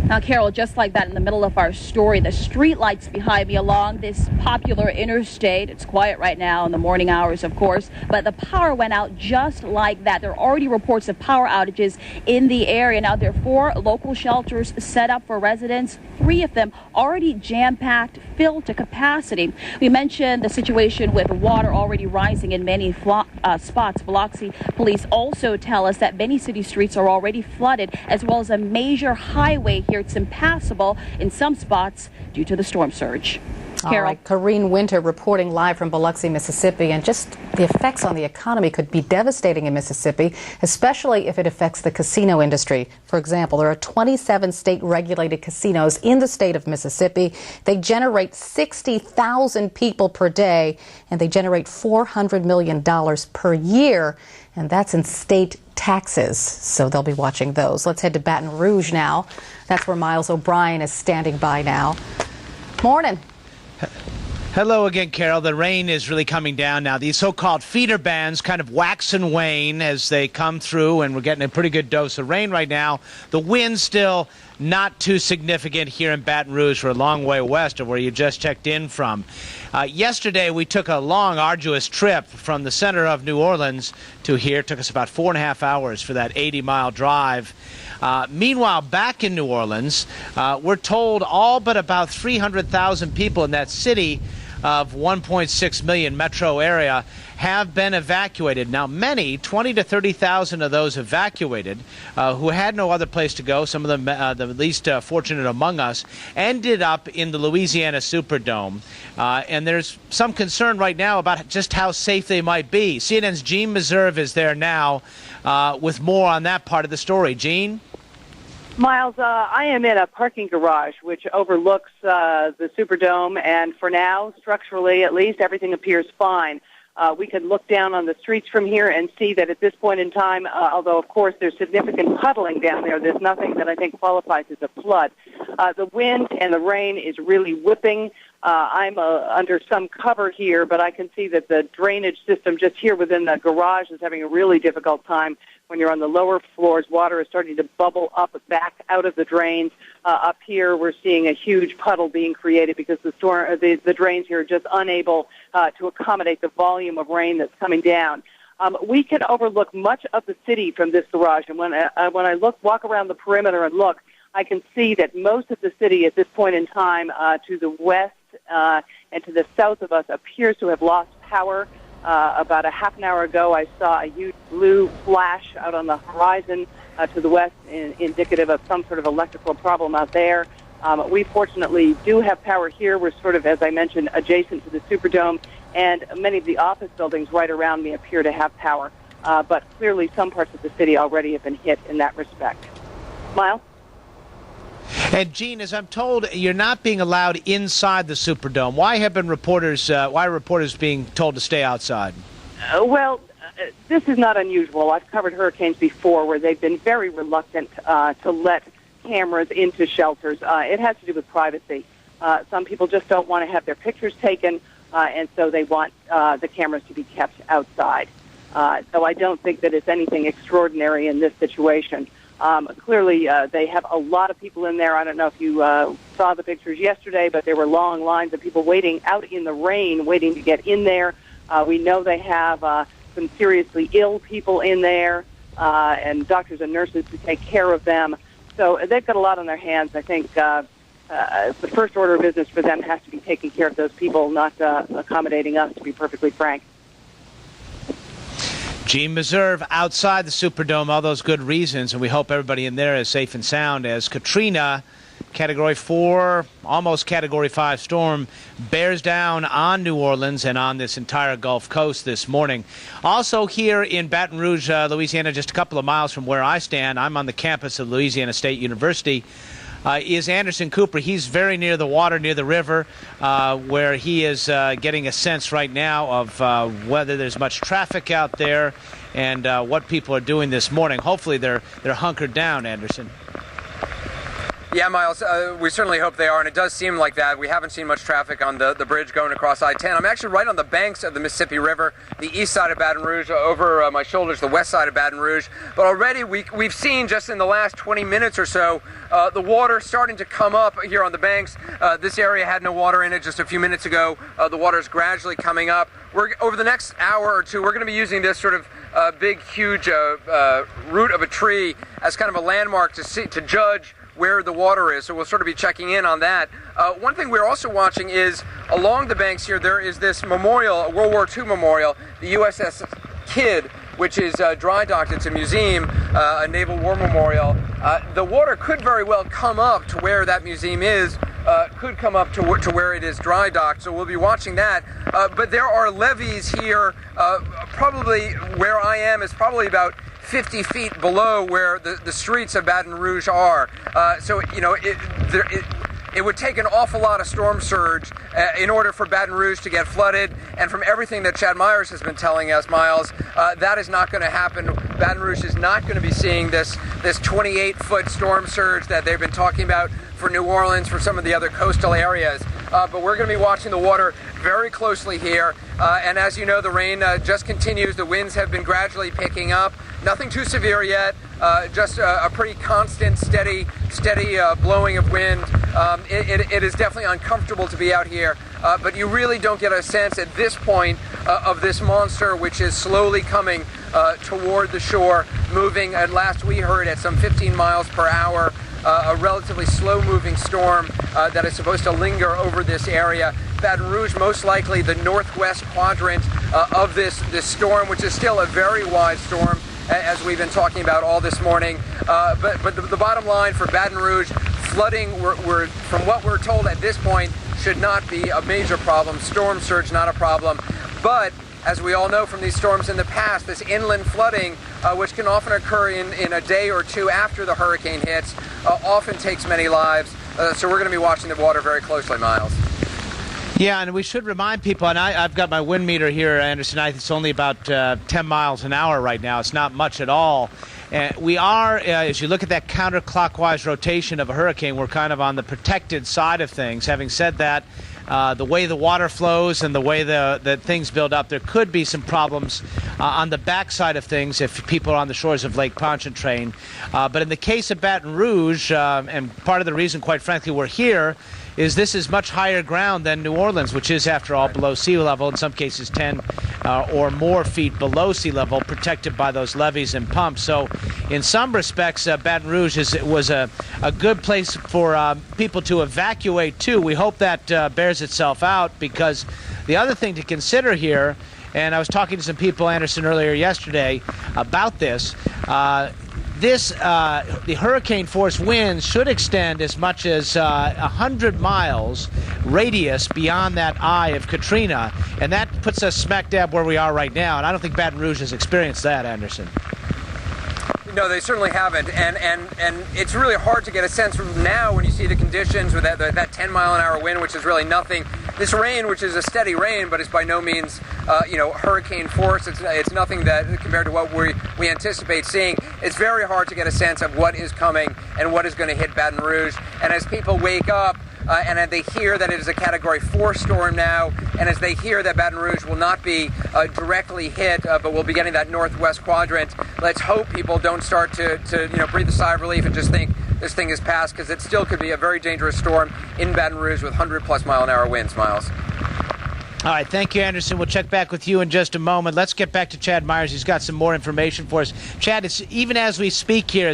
Now, Carol, just like that in the middle of our story, the street lights behind me along this popular interstate. It's quiet right now in the morning hours, of course, but the power went out just like that. There are already reports of power outages in the area. Now, there are 4 local shelters set up for residents, 3 of them already jam-packed, filled to capacity. We mentioned the situation with water already rising in many spots. Biloxi police also tell us that many city streets are already flooded, as well as a major highway here. It's impassable in some spots due to the storm surge. Carol. All right, Corrine Winter reporting live from Biloxi, Mississippi, and just the effects on the economy could be devastating in Mississippi, especially if it affects the casino industry. For example, there are 27 state-regulated casinos in the state of Mississippi. They generate 60,000 people per day, and they generate $400 million per year, and that's in state taxes, so they'll be watching those. Let's head to Baton Rouge now. That's where Miles O'Brien is standing by now. Morning. Hello again, Carol. The rain is really coming down now. These so-called feeder bands kind of wax and wane as they come through, and we're getting a pretty good dose of rain right now. The wind still not too significant here in Baton Rouge. We're a long way west of where you just checked in from. Yesterday, we took a long, arduous trip from the center of New Orleans to here. It took us about 4.5 hours for that 80-mile drive. Meanwhile, back in New Orleans, we're told all but about 300,000 people in that city of 1.6 million metro area have been evacuated. Now, many, 20 to 30,000 of those evacuated, who had no other place to go, some of them the least fortunate among us, ended up in the Louisiana Superdome. And there's some concern right now about just how safe they might be. CNN's Gene Meserve is there now with more on that part of the story. Gene? Miles, I am in a parking garage which overlooks the Superdome, and for now, structurally at least, everything appears fine. We can look down on the streets from here and see that at this point in time, although of course there's significant puddling down there, there's nothing that I think qualifies as a flood. The wind and the rain is really whipping. I'm under some cover here, but I can see that the drainage system just here within the garage is having a really difficult time. When you're on the lower floors, water is starting to bubble up back out of the drains. Up here, we're seeing a huge puddle being created because the drains here are just unable to accommodate the volume of rain that's coming down. We can overlook much of the city from this garage, and when I walk around the perimeter and look, I can see that most of the city at this point in time to the west and to the south of us appears to have lost power. About a half an hour ago, I saw a huge blue flash out on the horizon to the west, indicative of some sort of electrical problem out there. We fortunately do have power here. We're sort of, as I mentioned, adjacent to the Superdome, and many of the office buildings right around me appear to have power. But clearly some parts of the city already have been hit in that respect. Miles? And Gene, as I'm told, you're not being allowed inside the Superdome. Why are reporters being told to stay outside? This is not unusual. I've covered hurricanes before where they've been very reluctant to let cameras into shelters. It has to do with privacy. Some people just don't want to have their pictures taken, and so they want the cameras to be kept outside. So I don't think that it's anything extraordinary in this situation. Clearly, they have a lot of people in there. I don't know if you saw the pictures yesterday, but there were long lines of people waiting out in the rain, waiting to get in there. We know they have some seriously ill people in there, and doctors and nurses to take care of them. So they've got a lot on their hands. I think the first order of business for them has to be taking care of those people, not accommodating us, to be perfectly frank. Gene Meserve outside the Superdome, all those good reasons, and we hope everybody in there is safe and sound as Katrina, Category 4, almost Category 5 storm, bears down on New Orleans and on this entire Gulf Coast this morning. Also here in Baton Rouge, Louisiana, just a couple of miles from where I stand, I'm on the campus of Louisiana State University, is Anderson Cooper. He's very near the water, near the river, where he is getting a sense right now of whether there's much traffic out there and what people are doing this morning. Hopefully they're hunkered down, Anderson. Yeah, Miles, we certainly hope they are, and it does seem like that. We haven't seen much traffic on the bridge going across I-10. I'm actually right on the banks of the Mississippi River, the east side of Baton Rouge, over my shoulders, the west side of Baton Rouge. But already we've seen, just in the last 20 minutes or so, the water starting to come up here on the banks. This area had no water in it just a few minutes ago. The water is gradually coming up. Over the next hour or two, we're going to be using this sort of big, huge root of a tree as kind of a landmark to judge where the water is. So we'll sort of be checking in on that. One thing we're also watching is along the banks here, there is this memorial, a World War II memorial, the USS Kidd, which is dry docked. It's a museum, a Naval War Memorial. The water could very well come up to where that museum is, could come up to where it is dry docked, so we'll be watching that. But there are levees here, probably where I am is probably about 50 feet below where the streets of Baton Rouge are. So, you know, it would take an awful lot of storm surge in order for Baton Rouge to get flooded. And from everything that Chad Myers has been telling us, Miles, that is not going to happen. Baton Rouge is not going to be seeing this 28-foot storm surge that they've been talking about for New Orleans, for some of the other coastal areas. But we're going to be watching the water very closely here. And as you know, the rain just continues. The winds have been gradually picking up. Nothing too severe yet, just a pretty constant, steady blowing of wind. It is definitely uncomfortable to be out here, but you really don't get a sense at this point of this monster, which is slowly coming toward the shore, moving, at last we heard, at some 15 miles per hour. A relatively slow-moving storm that is supposed to linger over this area. Baton Rouge, most likely the northwest quadrant of this storm, which is still a very wide storm, as we've been talking about all this morning. But the bottom line for Baton Rouge, flooding, from what we're told at this point, should not be a major problem. Storm surge, not a problem. But as we all know from these storms in the past, this inland flooding, which can often occur in a day or two after the hurricane hits, often takes many lives. So we're going to be watching the water very closely, Miles. Yeah, and we should remind people, and I've got my wind meter here, Anderson. It's only about 10 miles an hour right now. It's not much at all. We are, as you look at that counterclockwise rotation of a hurricane, we're kind of on the protected side of things. Having said that, the way the water flows and the way that things build up, there could be some problems on the backside of things if people are on the shores of Lake Pontchartrain. But in the case of Baton Rouge, and part of the reason, quite frankly, we're here, is this is much higher ground than New Orleans, which is, after all, below sea level, in some cases 10 or more feet below sea level, protected by those levees and pumps. So in some respects, Baton Rouge was a good place for people to evacuate to. We hope that bears itself out, because the other thing to consider here, and I was talking to some people, Anderson, earlier yesterday about this, the hurricane force winds should extend as much as 100 miles radius beyond that eye of Katrina, and that puts us smack dab where we are right now, and I don't think Baton Rouge has experienced that, Anderson. No, they certainly haven't, and it's really hard to get a sense from now when you see the conditions with that 10-mile-an-hour wind, which is really nothing. This rain, which is a steady rain, but it's by no means, hurricane force. It's nothing that, compared to what we anticipate seeing. It's very hard to get a sense of what is coming and what is going to hit Baton Rouge. And as people wake up, and they hear that it is a Category 4 storm now, and as they hear that Baton Rouge will not be directly hit, but will be getting that northwest quadrant, let's hope people don't start to breathe a sigh of relief and just think this thing is past, because it still could be a very dangerous storm in Baton Rouge with 100-plus mile-an-hour winds, Miles. All right, thank you, Anderson. We'll check back with you in just a moment. Let's get back to Chad Myers. He's got some more information for us. Chad, even as we speak here,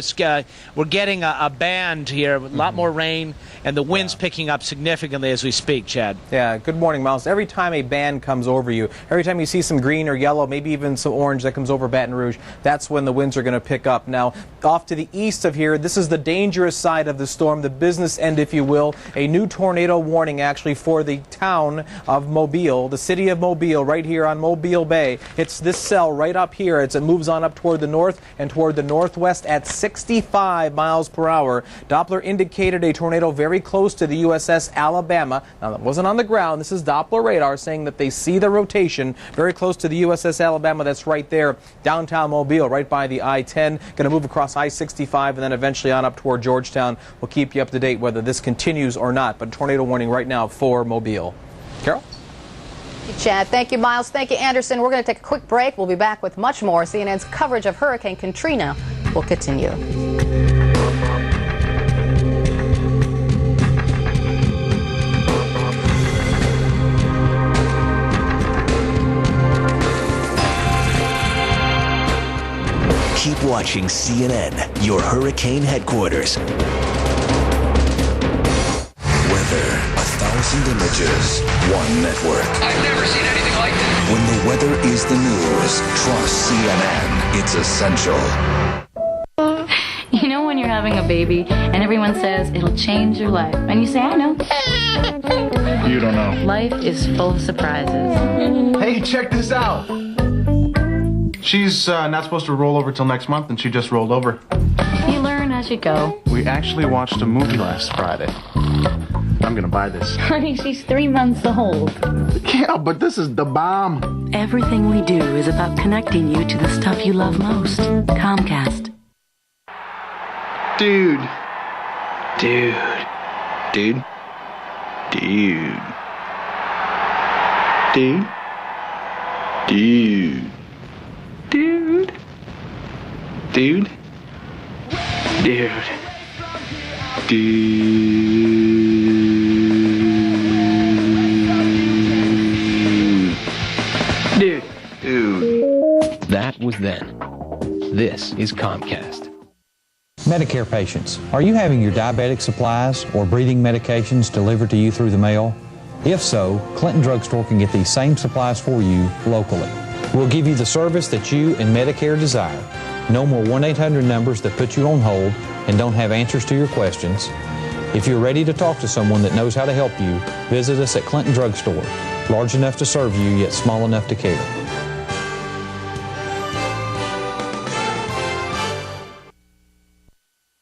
we're getting a band here, a lot more rain, and the wind's picking up significantly as we speak, Chad. Yeah, good morning, Miles. Every time a band comes over you, every time you see some green or yellow, maybe even some orange that comes over Baton Rouge, that's when the winds are going to pick up. Now, off to the east of here, this is the dangerous side of the storm, the business end, if you will. A new tornado warning, actually, for the town of Mobile. Mobile, the city of Mobile, right here on Mobile Bay. It's this cell right up here. It moves on up toward the north and toward the northwest at 65 miles per hour. Doppler indicated a tornado very close to the USS Alabama. Now, that wasn't on the ground. This is Doppler radar saying that they see the rotation very close to the USS Alabama. That's right there, downtown Mobile, right by the I-10. Going to move across I-65 and then eventually on up toward Georgetown. We'll keep you up to date whether this continues or not, but tornado warning right now for Mobile. Carol? Thank you, Chad. Thank you, Miles. Thank you, Anderson. We're going to take a quick break. We'll be back with much more. CNN's coverage of Hurricane Katrina will continue. Keep watching CNN, your hurricane headquarters. Weather, 1,000 images, one network. I've never seen anything like this. When the weather is the news, trust CNN. It's essential. You know when you're having a baby and everyone says it'll change your life, and you say, I know. You don't know. Life is full of surprises. Hey, check this out. She's not supposed to roll over till next month, and she just rolled over. You learn as you go. We actually watched a movie last Friday. I'm gonna buy this. Honey, she's 3 months old. Yeah, but this is the bomb. Everything we do is about connecting you to the stuff you love most. Comcast. Dude. Dude. Dude. Dude. Dude. Dude. Dude. Dude. Dude. Dude. Dude. That was then. This is Comcast. Medicare patients, are you having your diabetic supplies or breathing medications delivered to you through the mail? If so, Clinton Drug Store can get these same supplies for you locally. We'll give you the service that you and Medicare desire. No more 1-800 numbers that put you on hold and don't have answers to your questions. If you're ready to talk to someone that knows how to help you, visit us at Clinton Drug Store, large enough to serve you yet small enough to care.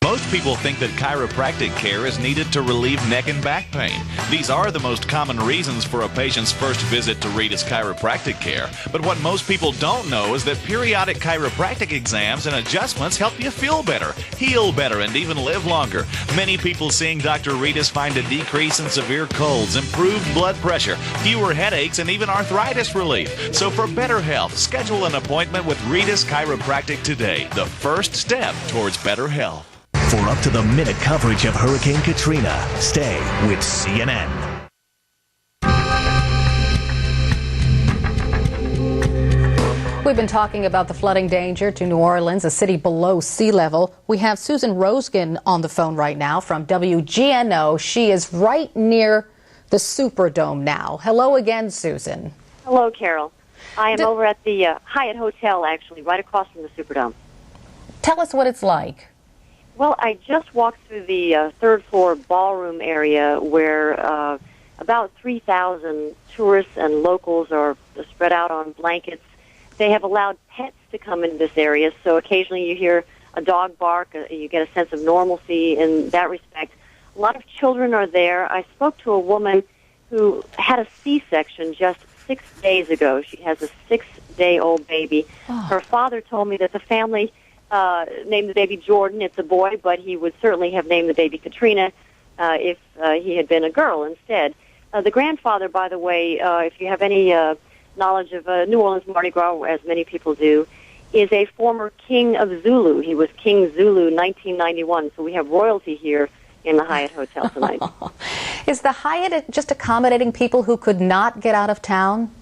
Most people think that chiropractic care is needed to relieve neck and back pain. These are the most common reasons for a patient's first visit to Rita's Chiropractic Care. But what most people don't know is that periodic chiropractic exams and adjustments help you feel better, heal better, and even live longer. Many people seeing Dr. Rita's find a decrease in severe colds, improved blood pressure, fewer headaches, and even arthritis relief. So for better health, schedule an appointment with Rita's Chiropractic today, the first step towards better health. For up-to-the-minute coverage of Hurricane Katrina, stay with CNN. We've been talking about the flooding danger to New Orleans, a city below sea level. We have Susan Roskin on the phone right now from WGNO. She is right near the Superdome now. Hello again, Susan. Hello, Carol. I am over at the Hyatt Hotel, actually, right across from the Superdome. Tell us what it's like. Well, I just walked through the third-floor ballroom area where about 3,000 tourists and locals are spread out on blankets. They have allowed pets to come into this area, so occasionally you hear a dog bark. You get a sense of normalcy in that respect. A lot of children are there. I spoke to a woman who had a C-section just 6 days ago. She has a 6-day-old baby. Oh. Her father told me that the family named the baby Jordan. It's a boy, but he would certainly have named the baby Katrina if he had been a girl instead. The grandfather, by the way, if you have any knowledge of New Orleans Mardi Gras, as many people do, is a former king of Zulu. He was King Zulu 1991, so we have royalty here in the Hyatt Hotel tonight. Is the Hyatt just accommodating people who could not get out of town?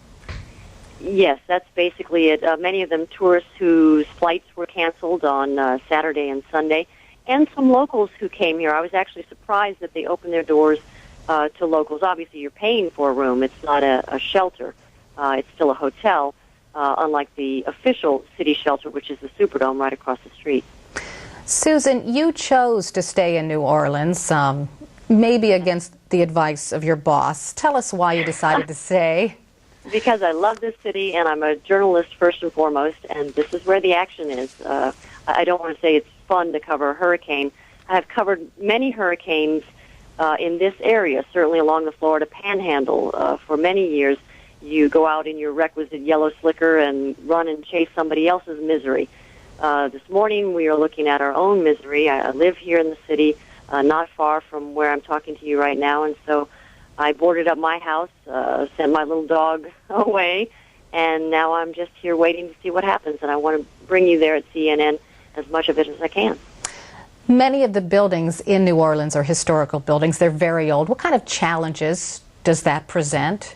Yes, that's basically it. Many of them tourists whose flights were canceled on Saturday and Sunday, and some locals who came here. I was actually surprised that they opened their doors to locals. Obviously, you're paying for a room. It's not a shelter. It's still a hotel, unlike the official city shelter, which is the Superdome right across the street. Susan, you chose to stay in New Orleans, maybe against the advice of your boss. Tell us why you decided to stay. Because I love this city, and I'm a journalist first and foremost, and this is where the action is. I don't want to say it's fun to cover a hurricane. I've covered many hurricanes in this area, certainly along the Florida Panhandle. For many years, you go out in your requisite yellow slicker and run and chase somebody else's misery. This morning, we are looking at our own misery. I live here in the city, not far from where I'm talking to you right now, and so I boarded up my house, sent my little dog away, and now I'm just here waiting to see what happens, and I want to bring you there at CNN as much of it as I can. Many of the buildings in New Orleans are historical buildings. They're very old. What kind of challenges does that present?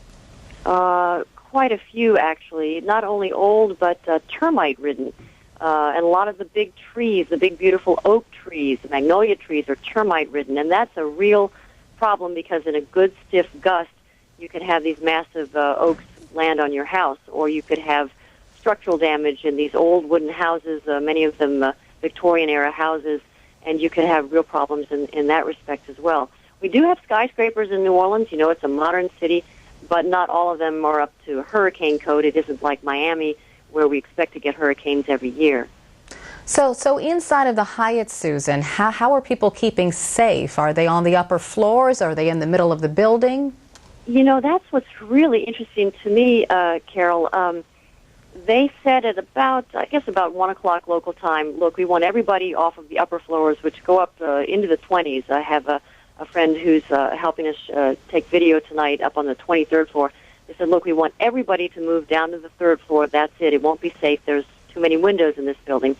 Quite a few, actually. Not only old, but termite-ridden. And a lot of the big trees, the big, beautiful oak trees, the magnolia trees, are termite-ridden, and that's a real problem because in a good stiff gust, you could have these massive oaks land on your house, or you could have structural damage in these old wooden houses, many of them Victorian-era houses, and you could have real problems in that respect as well. We do have skyscrapers in New Orleans. You know, it's a modern city, but not all of them are up to hurricane code. It isn't like Miami, where we expect to get hurricanes every year. So inside of the Hyatt, Susan, how are people keeping safe? Are they on the upper floors? Are they in the middle of the building? You know, that's what's really interesting to me, Carol. They said at about 1 o'clock local time, look, we want everybody off of the upper floors, which go up into the 20s. I have a friend who's helping us take video tonight up on the 23rd floor. They said, look, we want everybody to move down to the 3rd floor. That's it. It won't be safe. There's too many windows in this building.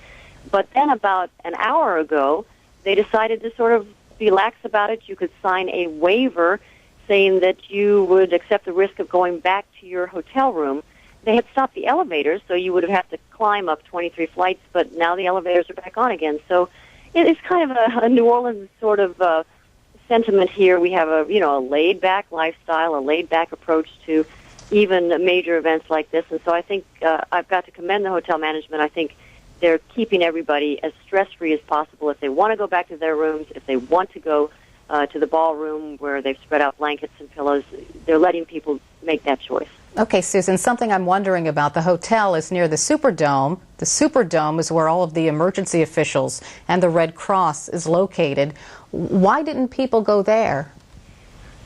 But then about an hour ago, they decided to sort of be lax about it. You could sign a waiver saying that you would accept the risk of going back to your hotel room. They had stopped the elevators, so you would have had to climb up 23 flights, but now the elevators are back on again. So it's kind of a New Orleans sort of sentiment here. We have a laid-back lifestyle, a laid-back approach to even major events like this. And so I think I've got to commend the hotel management. I think they're keeping everybody as stress-free as possible. If they want to go back to their rooms, if they want to go to the ballroom where they've spread out blankets and pillows, they're letting people make that choice. Okay, Susan, something I'm wondering about. The hotel is near the Superdome. The Superdome is where all of the emergency officials and the Red Cross is located. Why didn't people go there?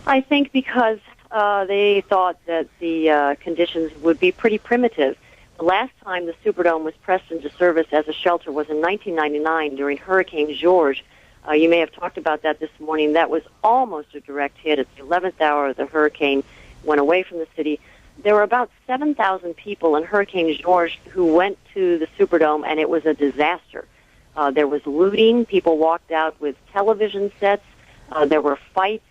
I think because they thought that the conditions would be pretty primitive. The last time the Superdome was pressed into service as a shelter was in 1999 during Hurricane George. You may have talked about that this morning. That was almost a direct hit. At the 11th hour, the hurricane went away from the city. There were about 7,000 people in Hurricane George who went to the Superdome, and it was a disaster. There was looting. People walked out with television sets. There were fights.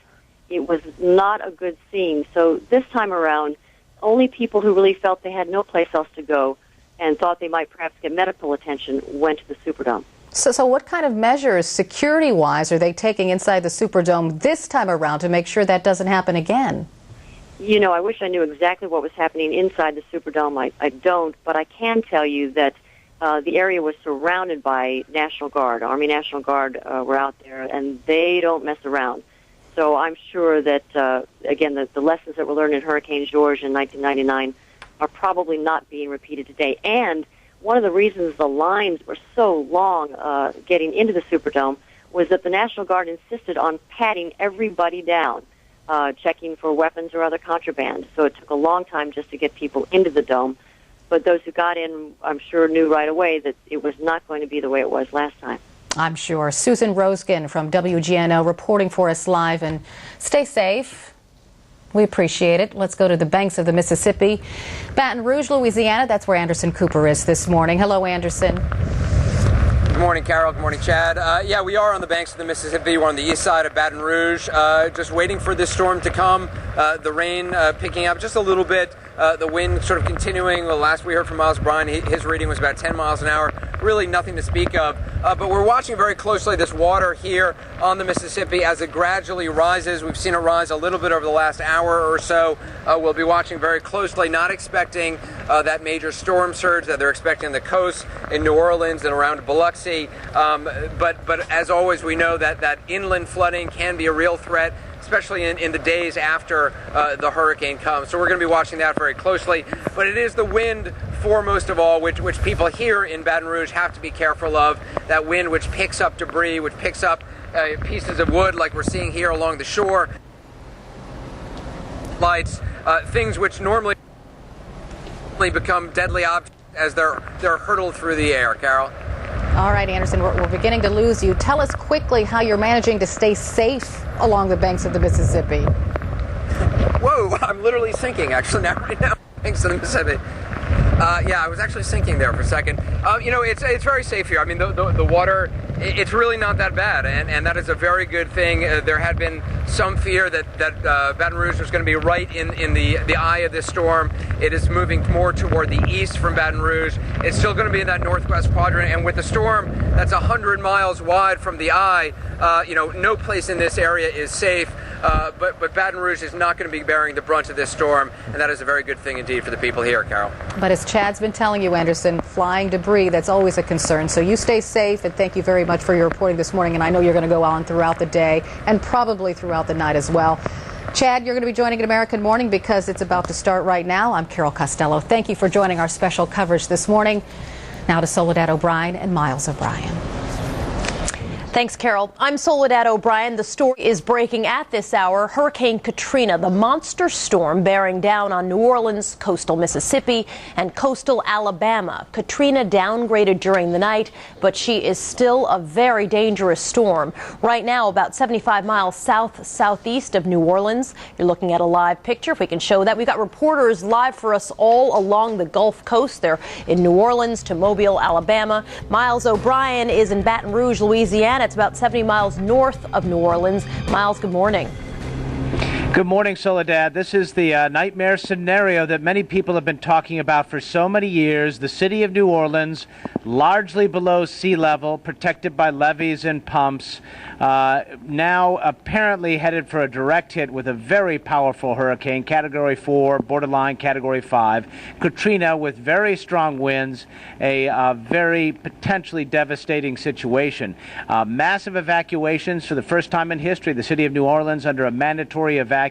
It was not a good scene. So this time around, only people who really felt they had no place else to go and thought they might perhaps get medical attention went to the Superdome. So what kind of measures, security-wise, are they taking inside the Superdome this time around to make sure that doesn't happen again? You know, I wish I knew exactly what was happening inside the Superdome. I don't, but I can tell you that the area was surrounded by National Guard. Army National Guard were out there, and they don't mess around. So I'm sure that, again, the lessons that were learned in Hurricane George in 1999 are probably not being repeated today. And one of the reasons the lines were so long getting into the Superdome was that the National Guard insisted on patting everybody down, checking for weapons or other contraband. So it took a long time just to get people into the dome. But those who got in, I'm sure, knew right away that it was not going to be the way it was last time. I'm sure. Susan Roskin from WGNO reporting for us live, and stay safe. We appreciate it. Let's go to the banks of the Mississippi. Baton Rouge, Louisiana, that's where Anderson Cooper is this morning. Hello, Anderson. Good morning, Carol. Good morning, Chad. Yeah, we are on the banks of the Mississippi. We're on the east side of Baton Rouge, just waiting for this storm to come. The rain picking up just a little bit. The wind sort of continuing. The last we heard from Miles Bryan, his reading was about 10 miles an hour. Really nothing to speak of. But we're watching very closely this water here on the Mississippi as it gradually rises. We've seen it rise a little bit over the last hour or so. We'll be watching very closely, not expecting that major storm surge that they're expecting on the coast in New Orleans and around Biloxi. But as always, we know that inland flooding can be a real threat. especially in the days after the hurricane comes. So we're going to be watching that very closely. But it is the wind foremost of all, which people here in Baton Rouge have to be careful of. That wind which picks up debris, which picks up pieces of wood like we're seeing here along the shore. Lights, things which normally become deadly objects as they're hurtled through the air. Carol? All right, Anderson, we're beginning to lose you. Tell us quickly how you're managing to stay safe along the banks of the Mississippi. Whoa, I'm literally sinking actually right now, thanks to the Mississippi. Yeah, I was actually sinking there for a second. It's very safe here. I mean, the water, it's really not that bad, and that is a very good thing. There had been some fear that Baton Rouge was going to be right in the eye of this storm. It is moving more toward the east from Baton Rouge. It's still going to be in that northwest quadrant, and with the storm that's 100 miles wide from the eye, no place in this area is safe. But Baton Rouge is not going to be bearing the brunt of this storm, and that is a very good thing indeed for the people here, Carol. But as Chad's been telling you, Anderson, flying debris, that's always a concern. So you stay safe, and thank you very much for your reporting this morning. And I know you're going to go on throughout the day and probably throughout the night as well. Chad, you're going to be joining an American Morning because it's about to start right now. I'm Carol Costello. Thank you for joining our special coverage this morning. Now to Soledad O'Brien and Miles O'Brien. Thanks, Carol. I'm Soledad O'Brien. The story is breaking at this hour. Hurricane Katrina, the monster storm bearing down on New Orleans, coastal Mississippi, and coastal Alabama. Katrina downgraded during the night, but she is still a very dangerous storm. Right now, about 75 miles southeast of New Orleans. You're looking at a live picture, if we can show that. We've got reporters live for us all along the Gulf Coast. They're in New Orleans to Mobile, Alabama. Miles O'Brien is in Baton Rouge, Louisiana. It's about 70 miles north of New Orleans. Miles, good morning. Good morning, Soledad. This is the nightmare scenario that many people have been talking about for so many years. The city of New Orleans, largely below sea level, protected by levees and pumps, now apparently headed for a direct hit with a very powerful hurricane, Category 4, borderline Category 5. Katrina with very strong winds, a very potentially devastating situation. Massive evacuations for the first time in history. The city of New Orleans under a mandatory evacuation,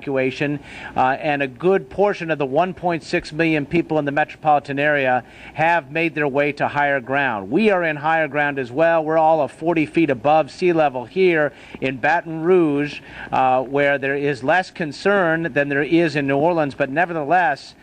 and a good portion of the 1.6 million people in the metropolitan area have made their way to higher ground. We are in higher ground as well. We're all 40 feet above sea level here in Baton Rouge, where there is less concern than there is in New Orleans, but nevertheless,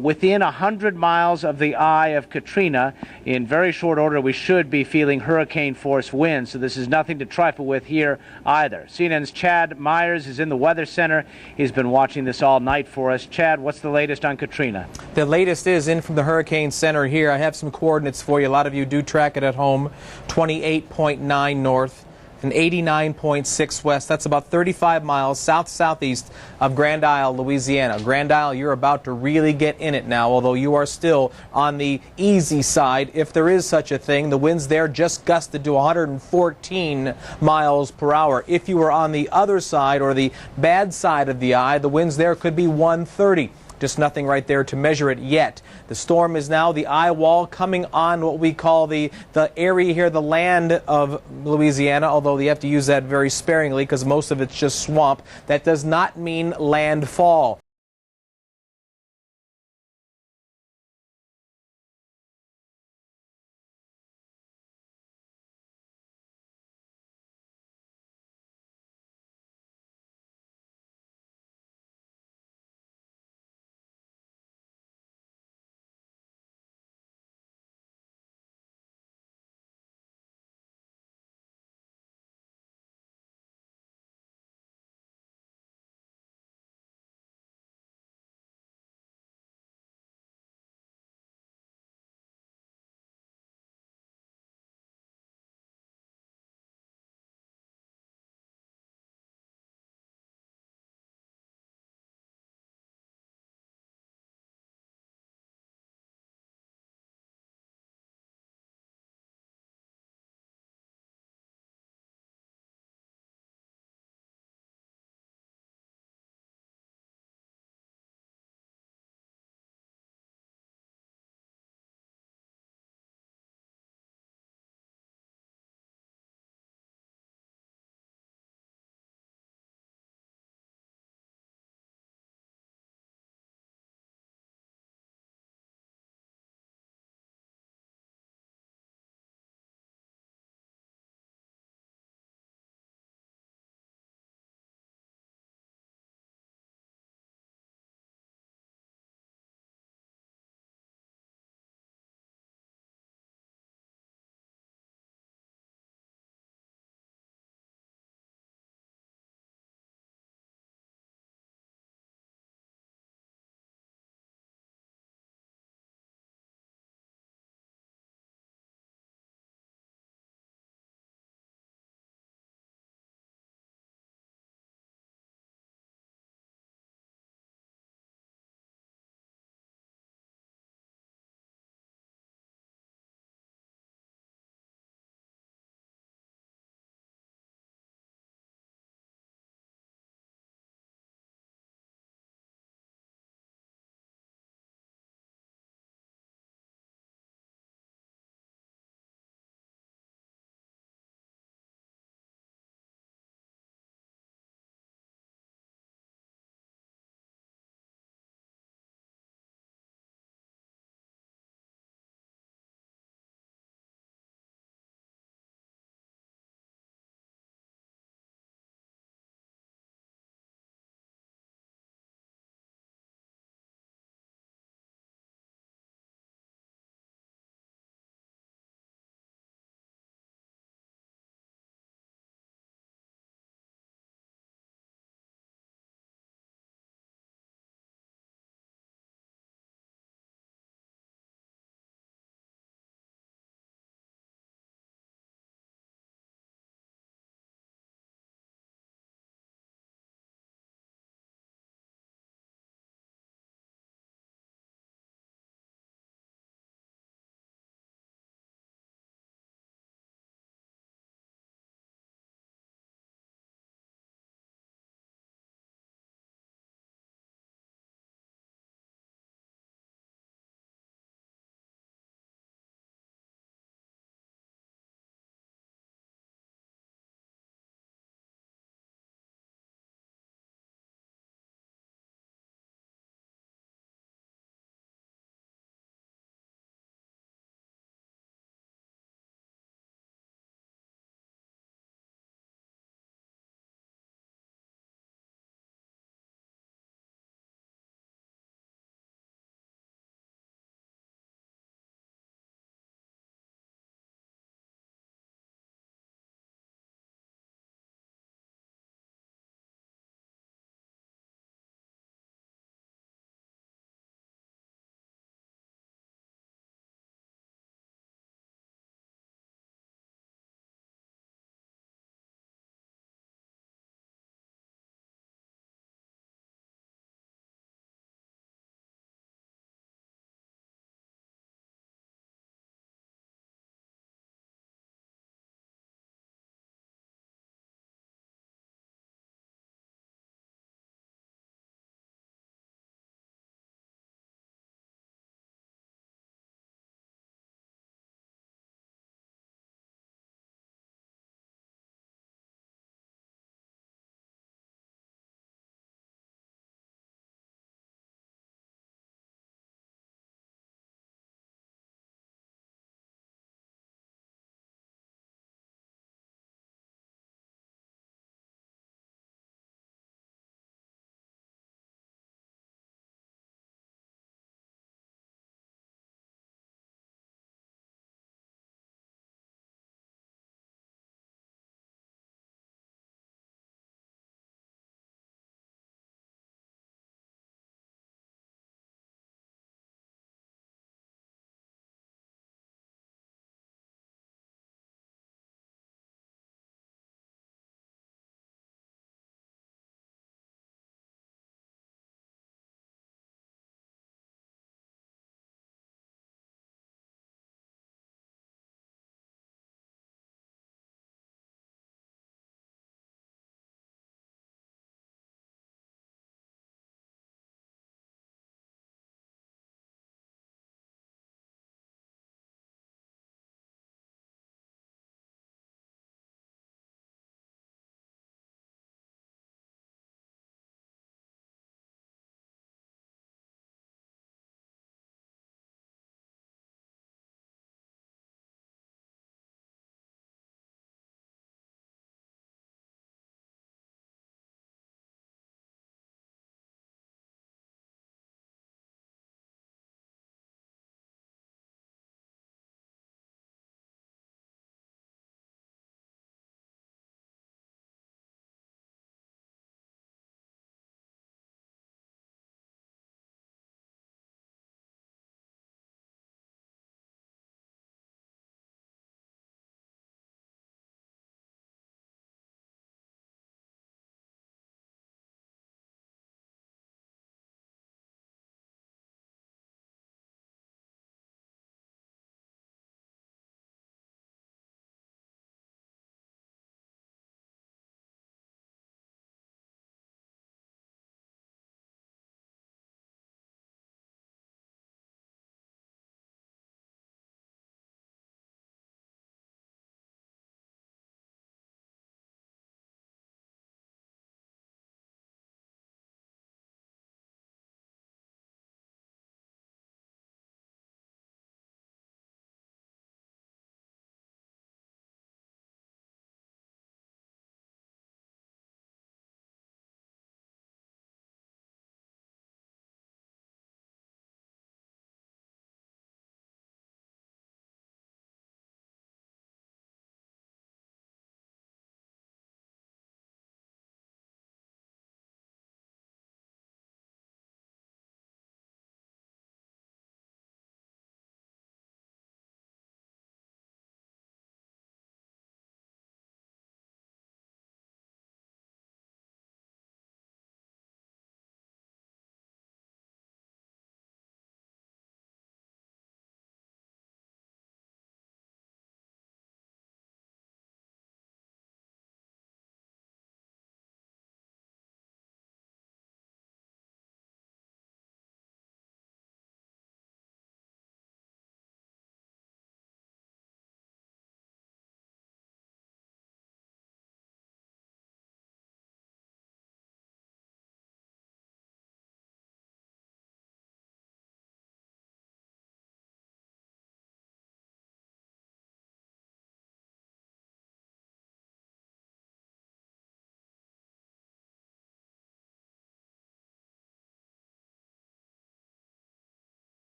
within 100 miles of the eye of Katrina, in very short order, we should be feeling hurricane-force winds. So this is nothing to trifle with here either. CNN's Chad Myers is in the Weather Center. He's been watching this all night for us. Chad, what's the latest on Katrina? The latest is in from the Hurricane Center here. I have some coordinates for you. A lot of you do track it at home. 28.9 north. And 89.6 west. That's about 35 miles south-southeast of Grand Isle, Louisiana. Grand Isle, you're about to really get in it now, although you are still on the easy side, if there is such a thing. The winds there just gusted to 114 miles per hour. If you were on the other side, or the bad side of the eye, the winds there could be 130. Just nothing right there to measure it yet. The storm is now the eye wall coming on what we call the area here, the land of Louisiana, although you have to use that very sparingly because most of it's just swamp. That does not mean landfall.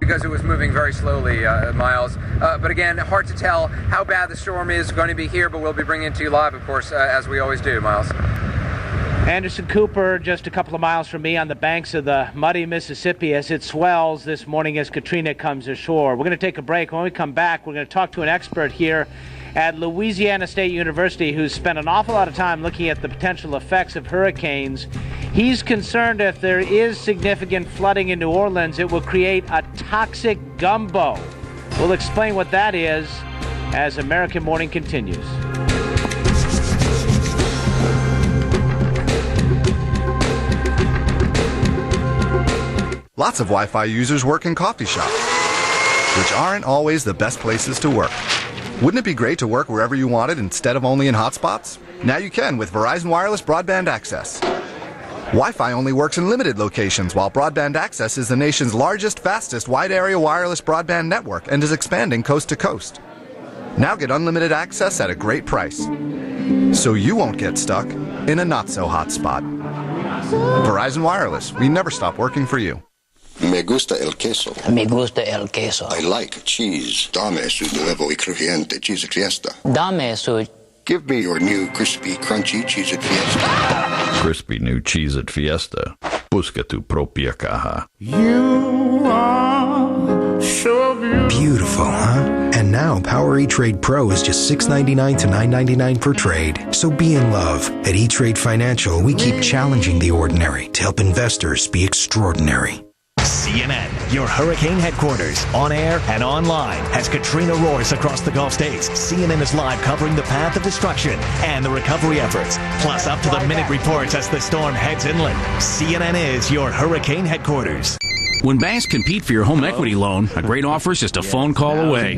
because it was moving very slowly, Miles. But again, hard to tell how bad the storm is going to be here, but we'll be bringing it to you live, of course, as we always do, Miles. Anderson Cooper, just a couple of miles from me on the banks of the muddy Mississippi as it swells this morning as Katrina comes ashore. We're going to take a break. When we come back, we're going to talk to an expert here at Louisiana State University who's spent an awful lot of time looking at the potential effects of hurricanes. He's concerned if there is significant flooding in New Orleans, it will create a toxic gumbo. We'll explain what that is as American Morning continues. Lots of Wi-Fi users work in coffee shops, which aren't always the best places to work. Wouldn't it be great to work wherever you wanted instead of only in hotspots? Now you can with Verizon Wireless Broadband Access. Wi-Fi only works in limited locations, while Broadband Access is the nation's largest, fastest, wide-area wireless broadband network and is expanding coast to coast. Now get unlimited access at a great price, so you won't get stuck in a not-so-hot spot. Verizon Wireless, we never stop working for you. Me gusta el queso. Me gusta el queso. I like cheese. Dame su nuevo y crujiente cheese fiesta. Dame su... Give me your new crispy, crunchy cheese fiesta. Crispy new cheese at Fiesta. Busca tu propia caja. You are so beautiful, huh? And now Power E-Trade Pro is just $6.99 to $9.99 per trade. So be in love. At E-Trade Financial, we keep challenging the ordinary to help investors be extraordinary. CNN, your hurricane headquarters, on air and online. As Katrina roars across the Gulf states, CNN is live covering the path of destruction and the recovery efforts. Plus up-to-the-minute reports as the storm heads inland. CNN is your hurricane headquarters. When banks compete for your home equity loan, a great offer is just a phone call away.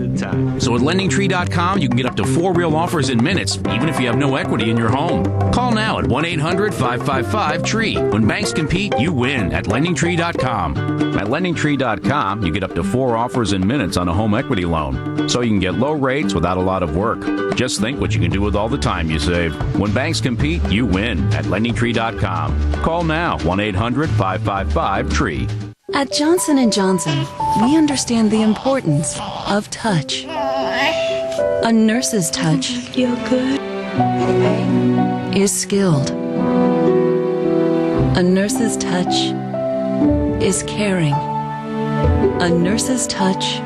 So at LendingTree.com, you can get up to 4 real offers in minutes, even if you have no equity in your home. Call now at 1-800-555-TREE. When banks compete, you win at LendingTree.com. At LendingTree.com, you get up to 4 offers in minutes on a home equity loan. So you can get low rates without a lot of work. Just think what you can do with all the time you save. When banks compete, you win at LendingTree.com. Call now, 1-800-555-TREE. At Johnson & Johnson, we understand the importance of touch. A nurse's touch feel good is skilled. A nurse's touch is caring. A nurse's touch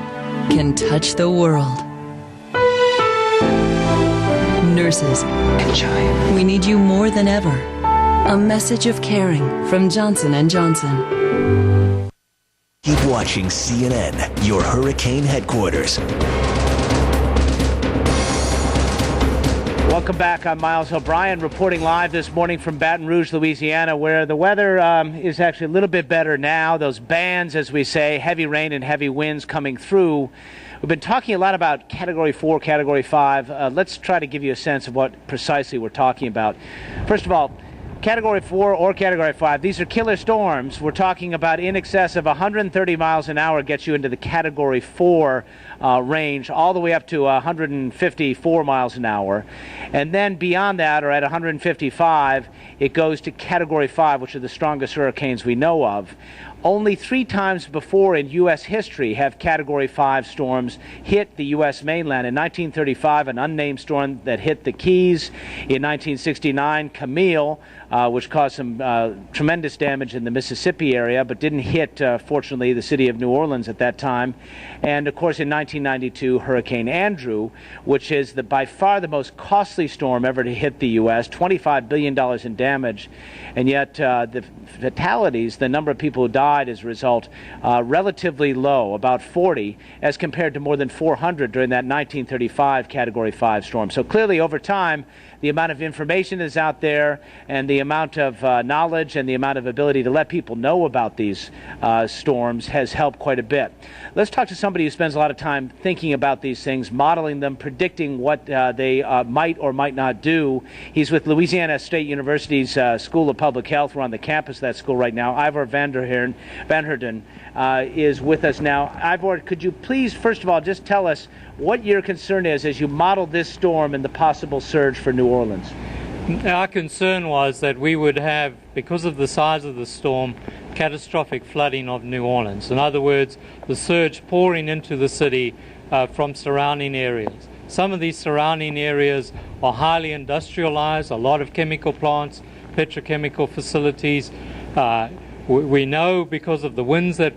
can touch the world. Nurses, we need you more than ever. A message of caring from Johnson & Johnson. Keep watching CNN, your hurricane headquarters. Welcome back. I'm Miles O'Brien reporting live this morning from Baton Rouge, Louisiana, where the weather is actually a little bit better now. Those bands, as we say, heavy rain and heavy winds coming through. We've been talking a lot about Category 4, Category 5. Let's try to give you a sense of what precisely we're talking about. First of all, Category 4 or Category 5, these are killer storms. We're talking about in excess of 130 miles an hour gets you into the Category 4 range, all the way up to 154 miles an hour. And then beyond that, or at 155, it goes to Category 5, which are the strongest hurricanes we know of. Only 3 times before in U.S. history have Category 5 storms hit the U.S. mainland. In 1935, an unnamed storm that hit the Keys. In 1969, Camille, which caused some tremendous damage in the Mississippi area, but didn't hit, fortunately, the city of New Orleans at that time. And, of course, in 1992, Hurricane Andrew, which is by far the most costly storm ever to hit the U.S., $25 billion in damage. And yet the fatalities, the number of people who died as a result, relatively low, about 40, as compared to more than 400 during that 1935 Category 5 storm. So clearly, over time, the amount of information is out there, and the amount of knowledge and the amount of ability to let people know about these storms has helped quite a bit. Let's talk to somebody who spends a lot of time thinking about these things, modeling them, predicting what they might or might not do. He's with Louisiana State University's School of Public Health. We're on the campus of that school right now. Ivor Van Herden is with us now. Ivor, could you please, first of all, just tell us what your concern is as you model this storm and the possible surge for New Orleans? Our concern was that we would have, because of the size of the storm, catastrophic flooding of New Orleans. In other words, the surge pouring into the city from surrounding areas. Some of these surrounding areas are highly industrialized, a lot of chemical plants, petrochemical facilities. We know because of the winds that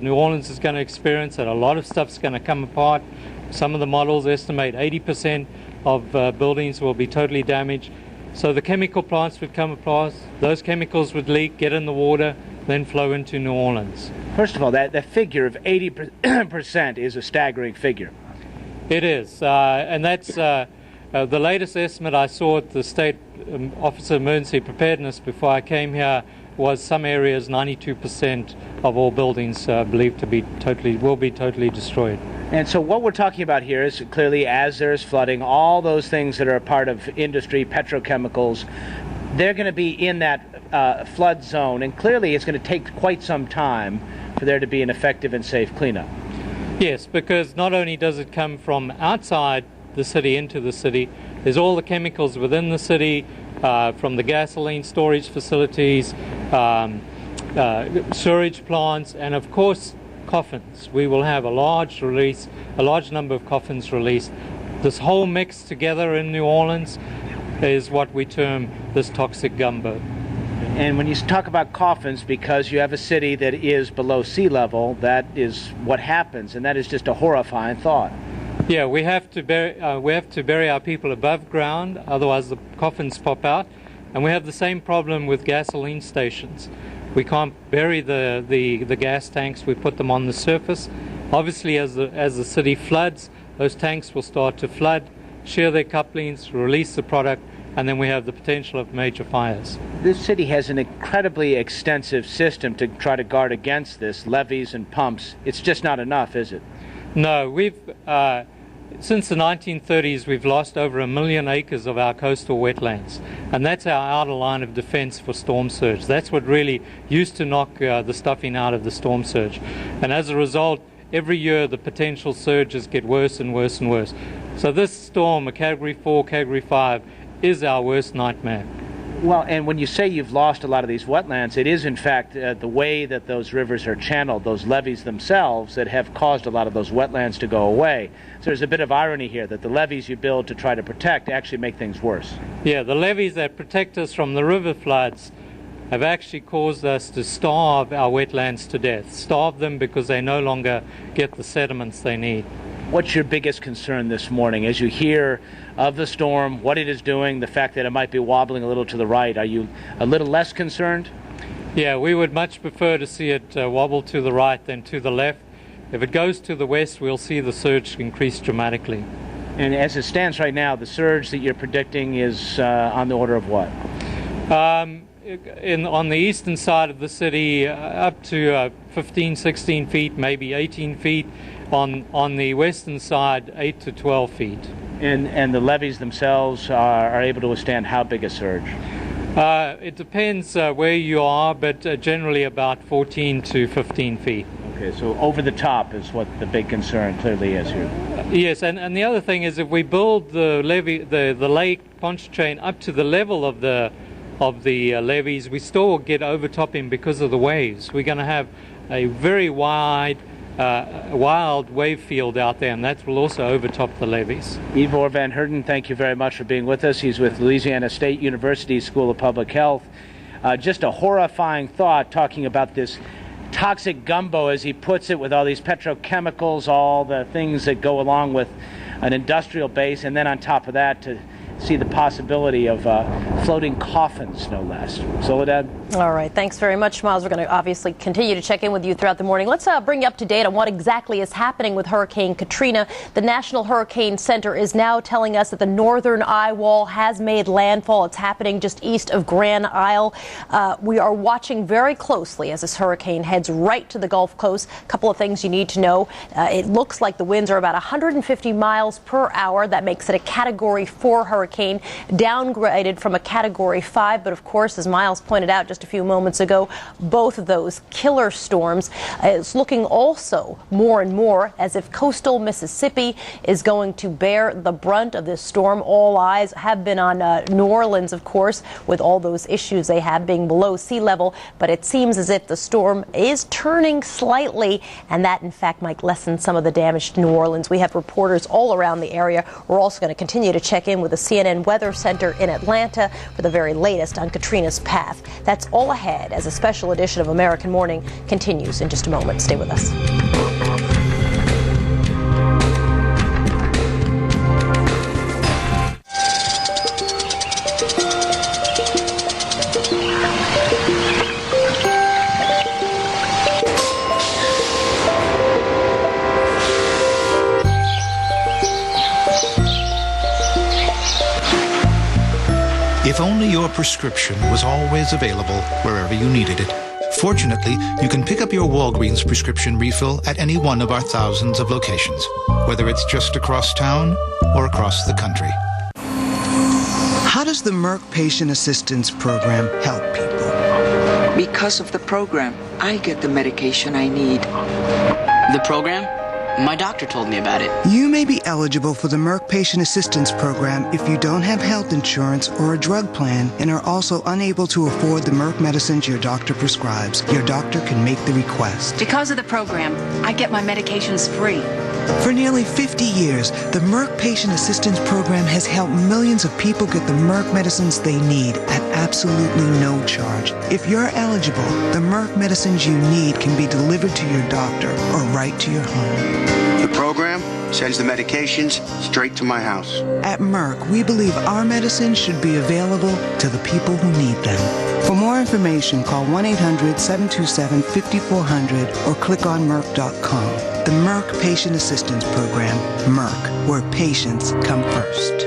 New Orleans is going to experience that a lot of stuff's going to come apart. Some of the models estimate 80% of buildings will be totally damaged. So the chemical plants would come apart, those chemicals would leak, get in the water, then flow into New Orleans. First of all, that figure of 80% is a staggering figure. It is, and that's the latest estimate I saw at the State Office of Emergency Preparedness before I came here was some areas 92% of all buildings believed to be will be totally destroyed. And so what we're talking about here is clearly as there's flooding, all those things that are a part of industry, petrochemicals, they're going to be in that flood zone, and clearly it's going to take quite some time for there to be an effective and safe cleanup. Yes, because not only does it come from outside the city into the city, there's all the chemicals within the city, from the gasoline storage facilities, sewage plants, and of course coffins. We will have a large number of coffins released. This whole mix together in New Orleans is what we term this toxic gumbo. And when you talk about coffins, because you have a city that is below sea level, that is what happens, and that is just a horrifying thought. Yeah, we have to bury our people above ground, otherwise the coffins pop out. And we have the same problem with gasoline stations. We can't bury the gas tanks, we put them on the surface. Obviously, as the city floods, those tanks will start to flood, shear their couplings, release the product, and then we have the potential of major fires. This city has an incredibly extensive system to try to guard against this, levees and pumps. It's just not enough, is it? No, we've since the 1930s, we've lost over 1 million acres of our coastal wetlands, and that's our outer line of defense for storm surge. That's what really used to knock the stuffing out of the storm surge. And as a result, every year the potential surges get worse and worse and worse. So this storm, a Category 4, Category 5, is our worst nightmare. Well, and when you say you've lost a lot of these wetlands, it is in fact the way that those rivers are channeled, those levees themselves, that have caused a lot of those wetlands to go away. So there's a bit of irony here that the levees you build to try to protect actually make things worse. Yeah, the levees that protect us from the river floods have actually caused us to starve our wetlands to death. Starve them because they no longer get the sediments they need. What's your biggest concern this morning as you hear of the storm, what it is doing, the fact that it might be wobbling a little to the right? Are you a little less concerned? Yeah, we would much prefer to see it wobble to the right than to the left. If it goes to the west, we'll see the surge increase dramatically. And as it stands right now, the surge that you're predicting is on the order of what? On the eastern side of the city, up to 15, 16 feet, maybe 18 feet. On the western side, 8 to 12 feet. And the levees themselves are able to withstand how big a surge? It depends where you are, but generally about 14 to 15 feet. Okay, so over the top is what the big concern clearly is here. Yes, and the other thing is if we build the lake Pontchartrain up to the level of the levees, we still get overtopping because of the waves. We're going to have a very wild wave field out there, and that will also overtop the levees. Ivor Van Herden, thank you very much for being with us. He's with Louisiana State University School of Public Health. Just a horrifying thought, talking about this toxic gumbo, as he puts it, with all these petrochemicals, all the things that go along with an industrial base, and then on top of that to see the possibility of floating coffins, no less. Soledad? All right. Thanks very much, Miles. We're going to obviously continue to check in with you throughout the morning. Let's bring you up to date on what exactly is happening with Hurricane Katrina. The National Hurricane Center is now telling us that the northern eye wall has made landfall. It's happening just east of Grand Isle. We are watching very closely as this hurricane heads right to the Gulf Coast. A couple of things you need to know. It looks like the winds are about 150 miles per hour. That makes it a Category 4 hurricane. hurricane, downgraded from a Category 5. But of course, as Miles pointed out just a few moments ago, both of those killer storms is looking also more and more as if coastal Mississippi is going to bear the brunt of this storm. All eyes have been on New Orleans, of course, with all those issues they have being below sea level. But it seems as if the storm is turning slightly, and that in fact might lessen some of the damage to New Orleans. We have reporters all around the area. We're also going to continue to check in with the CNN Weather Center in Atlanta for the very latest on Katrina's path. That's all ahead as a special edition of American Morning continues in just a moment. Stay with us. If only your prescription was always available wherever you needed it. Fortunately, you can pick up your Walgreens prescription refill at any one of our thousands of locations, whether it's just across town or across the country. How does the Merck Patient Assistance Program help people? Because of the program, I get the medication I need. The program? My doctor told me about it. You may be eligible for the Merck Patient Assistance Program if you don't have health insurance or a drug plan and are also unable to afford the Merck medicines your doctor prescribes. Your doctor can make the request. Because of the program, I get my medications free. For nearly 50 years, the Merck Patient Assistance Program has helped millions of people get the Merck medicines they need at absolutely no charge. If you're eligible, the Merck medicines you need can be delivered to your doctor or right to your home. The program sends the medications straight to my house. At Merck, we believe our medicines should be available to the people who need them. For more information, call 1-800-727-5400 or click on Merck.com. The Merck Patient Assistance Program. Merck, where patients come first.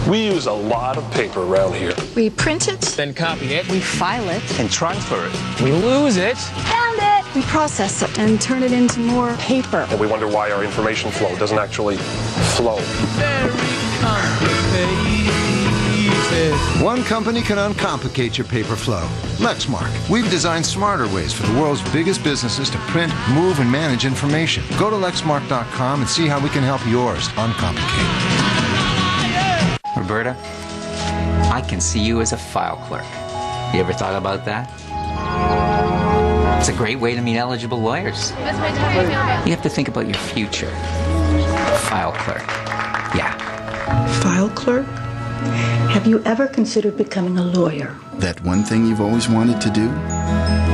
We use a lot of paper around here. We print it, Then copy it. we file it, And transfer it. We lose it. found it, we process it, and turn it into more paper. And we wonder why our information flow doesn't actually flow. One company can uncomplicate your paper flow. Lexmark. We've designed smarter ways for the world's biggest businesses to print, move, and manage information. Go to Lexmark.com and see how we can help yours uncomplicate. Roberta, I can see you as a file clerk. You ever thought about that? It's a great way to meet eligible lawyers. You have to think about your future. File clerk. Yeah. File clerk? Have you ever considered becoming a lawyer? That one thing you've always wanted to do?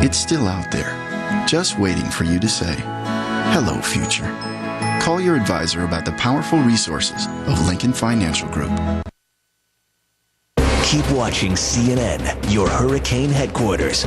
It's still out there, just waiting for you to say, hello, future. Call your advisor about the powerful resources of Lincoln Financial Group. Keep watching CNN, your hurricane headquarters.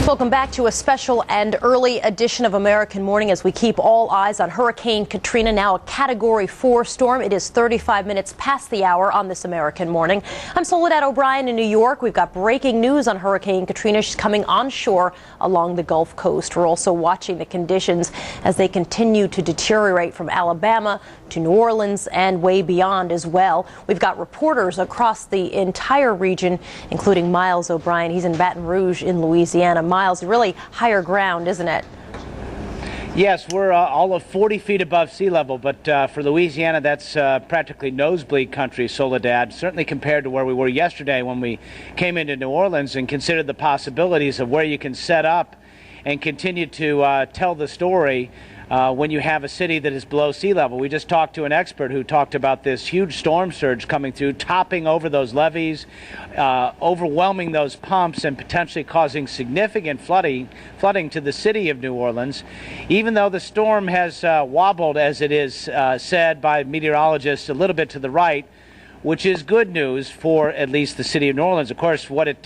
Welcome back to a special and early edition of American Morning as we keep all eyes on Hurricane Katrina, now a Category 4 storm. It is 35 minutes past the hour on this American Morning. I'm Soledad O'Brien in New York. We've got breaking news on Hurricane Katrina. She's coming onshore along the Gulf Coast. We're also watching the conditions as they continue to deteriorate from Alabama to New Orleans and way beyond as well. We've got reporters across the entire region, including Miles O'Brien. He's in Baton Rouge in Louisiana. Miles, really higher ground, isn't it? Yes, we're all of 40 feet above sea level, but for Louisiana, that's practically nosebleed country, Soledad, certainly compared to where we were yesterday when we came into New Orleans and considered the possibilities of where you can set up and continue to tell the story when you have a city that is below sea level. We just talked to an expert who talked about this huge storm surge coming through, topping over those levees, overwhelming those pumps, and potentially causing significant flooding to the city of New Orleans. Even though the storm has wobbled, as it is said by meteorologists, a little bit to the right, which is good news for at least the city of New Orleans. Of course, what it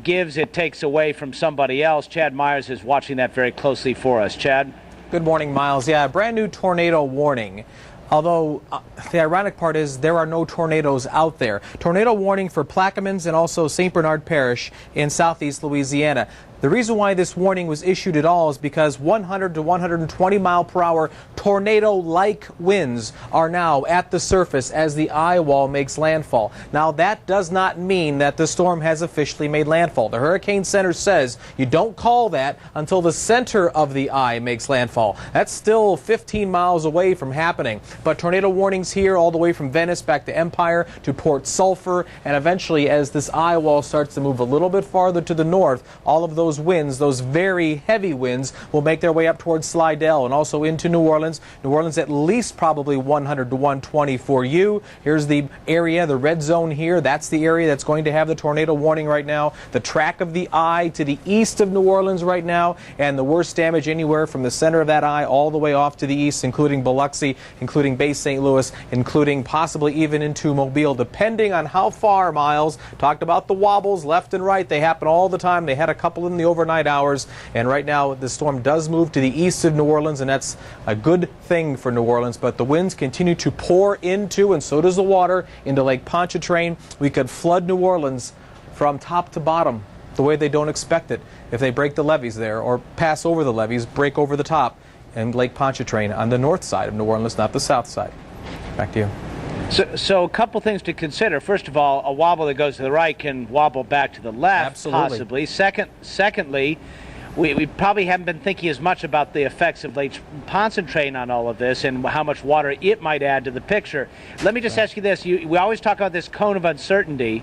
gives, it takes away from somebody else. Chad Myers is watching that very closely for us. Chad? Good morning, Miles. Yeah, brand new tornado warning. Although the ironic part is there are no tornadoes out there. Tornado warning for Plaquemines and also St. Bernard Parish in southeast Louisiana. The reason why this warning was issued at all is because 100 to 120 mile per hour tornado-like winds are now at the surface as the eye wall makes landfall. Now, that does not mean that the storm has officially made landfall. The Hurricane Center says you don't call that until the center of the eye makes landfall. That's still 15 miles away from happening. But tornado warnings here all the way from Venice back to Empire to Port Sulphur, and eventually as this eye wall starts to move a little bit farther to the north, all of those winds, those very heavy winds, will make their way up towards Slidell and also into New Orleans. New Orleans at least probably 100 to 120 for you. Here's the area, the red zone here. That's the area that's going to have the tornado warning right now. The track of the eye to the east of New Orleans right now, and the worst damage anywhere from the center of that eye all the way off to the east, including Biloxi, including Bay St. Louis, including possibly even into Mobile, depending on how far, Miles. Talked about the wobbles left and right. They happen all the time. They had a couple in the overnight hours, and right now the storm does move to the east of New Orleans, and that's a good thing for New Orleans, but the winds continue to pour into, and so does the water, into Lake Pontchartrain. We could flood New Orleans from top to bottom the way they don't expect it if they break the levees there or pass over the levees, break over the top, and Lake Pontchartrain on the north side of New Orleans, not the south side. Back to you. So a couple things to consider. First of all, a wobble that goes to the right can wobble back to the left, absolutely, possibly. Secondly, we probably haven't been thinking as much about the effects of Lake Pontchartrain on all of this and how much water it might add to the picture. Let me just ask you this. We always talk about this cone of uncertainty.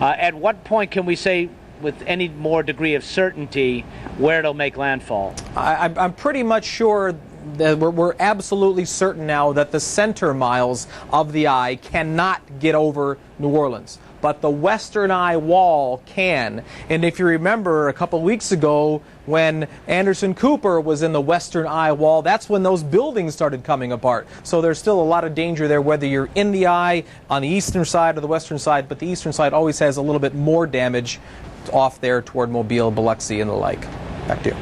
At what point can we say with any more degree of certainty where it'll make landfall? I'm pretty much sure that we're absolutely certain now that the center, Miles, of the eye cannot get over New Orleans, but the western eye wall can. And if you remember a couple weeks ago when Anderson Cooper was in the western eye wall, that's when those buildings started coming apart. So there's still a lot of danger there whether you're in the eye on the eastern side or the western side, but the eastern side always has a little bit more damage off there toward Mobile, Biloxi, and the like. Back to you.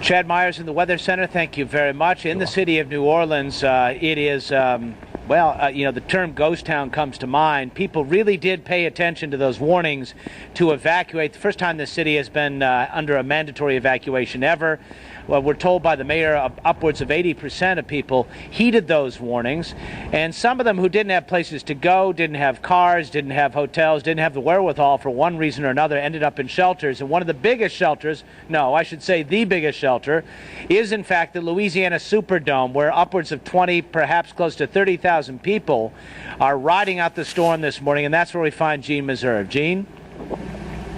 Chad Myers in the Weather Center, thank you very much. In the city of New Orleans, it is, the term ghost town comes to mind. People really did pay attention to those warnings to evacuate. The first time the city has been under a mandatory evacuation ever. Well, we're told by the mayor upwards of 80% of people heeded those warnings, and some of them who didn't have places to go, didn't have cars, didn't have hotels, didn't have the wherewithal for one reason or another, ended up in shelters. And one of the biggest shelters, no, I should say the biggest shelter, is in fact the Louisiana Superdome, where upwards of 20, perhaps close to 30,000 people are riding out the storm this morning, and that's where we find Jean Meserve. Jean?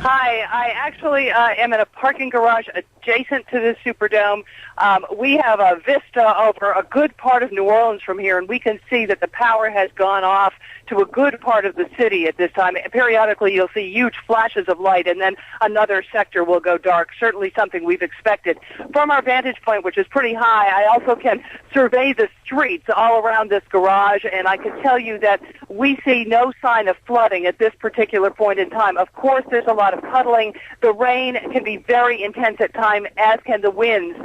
Hi, I actually am in a parking garage adjacent to the Superdome. We have a vista over a good part of New Orleans from here, and we can see that the power has gone off to a good part of the city at this time. And periodically, you'll see huge flashes of light, and then another sector will go dark, certainly something we've expected. From our vantage point, which is pretty high, I also can survey the streets all around this garage, and I can tell you that we see no sign of flooding at this particular point in time. Of course, there's a lot of puddling. The rain can be very intense at times, as can the winds.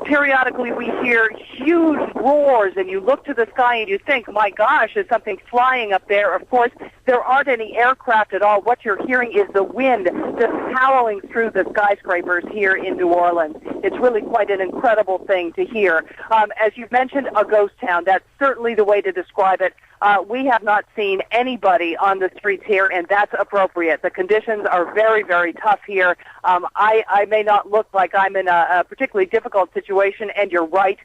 Periodically, we hear huge roars, and you look to the sky and you think, my gosh, is something flying up there? Of course, there aren't any aircraft at all. What you're hearing is the wind just howling through the skyscrapers here in New Orleans. It's really quite an incredible thing to hear. As you've mentioned, a ghost town. That's certainly the way to describe it. We have not seen anybody on the streets here, and that's appropriate. The conditions are very, very tough here. I may not look like I'm in a particularly difficult situation, and you're right.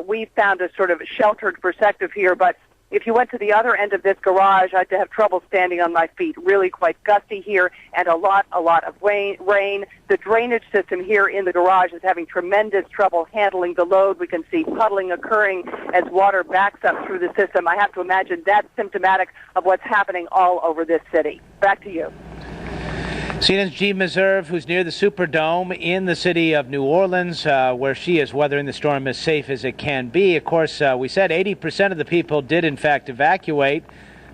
We've found a sort of sheltered perspective here, but if you went to the other end of this garage, I'd have trouble standing on my feet. Really quite gusty here, and a lot of rain. The drainage system here in the garage is having tremendous trouble handling the load. We can see puddling occurring as water backs up through the system. I have to imagine that's symptomatic of what's happening all over this city. Back to you. CNN's Jean Meserve, who's near the Superdome in the city of New Orleans, where she is weathering the storm as safe as it can be. Of course, we said 80% of the people did, in fact, evacuate.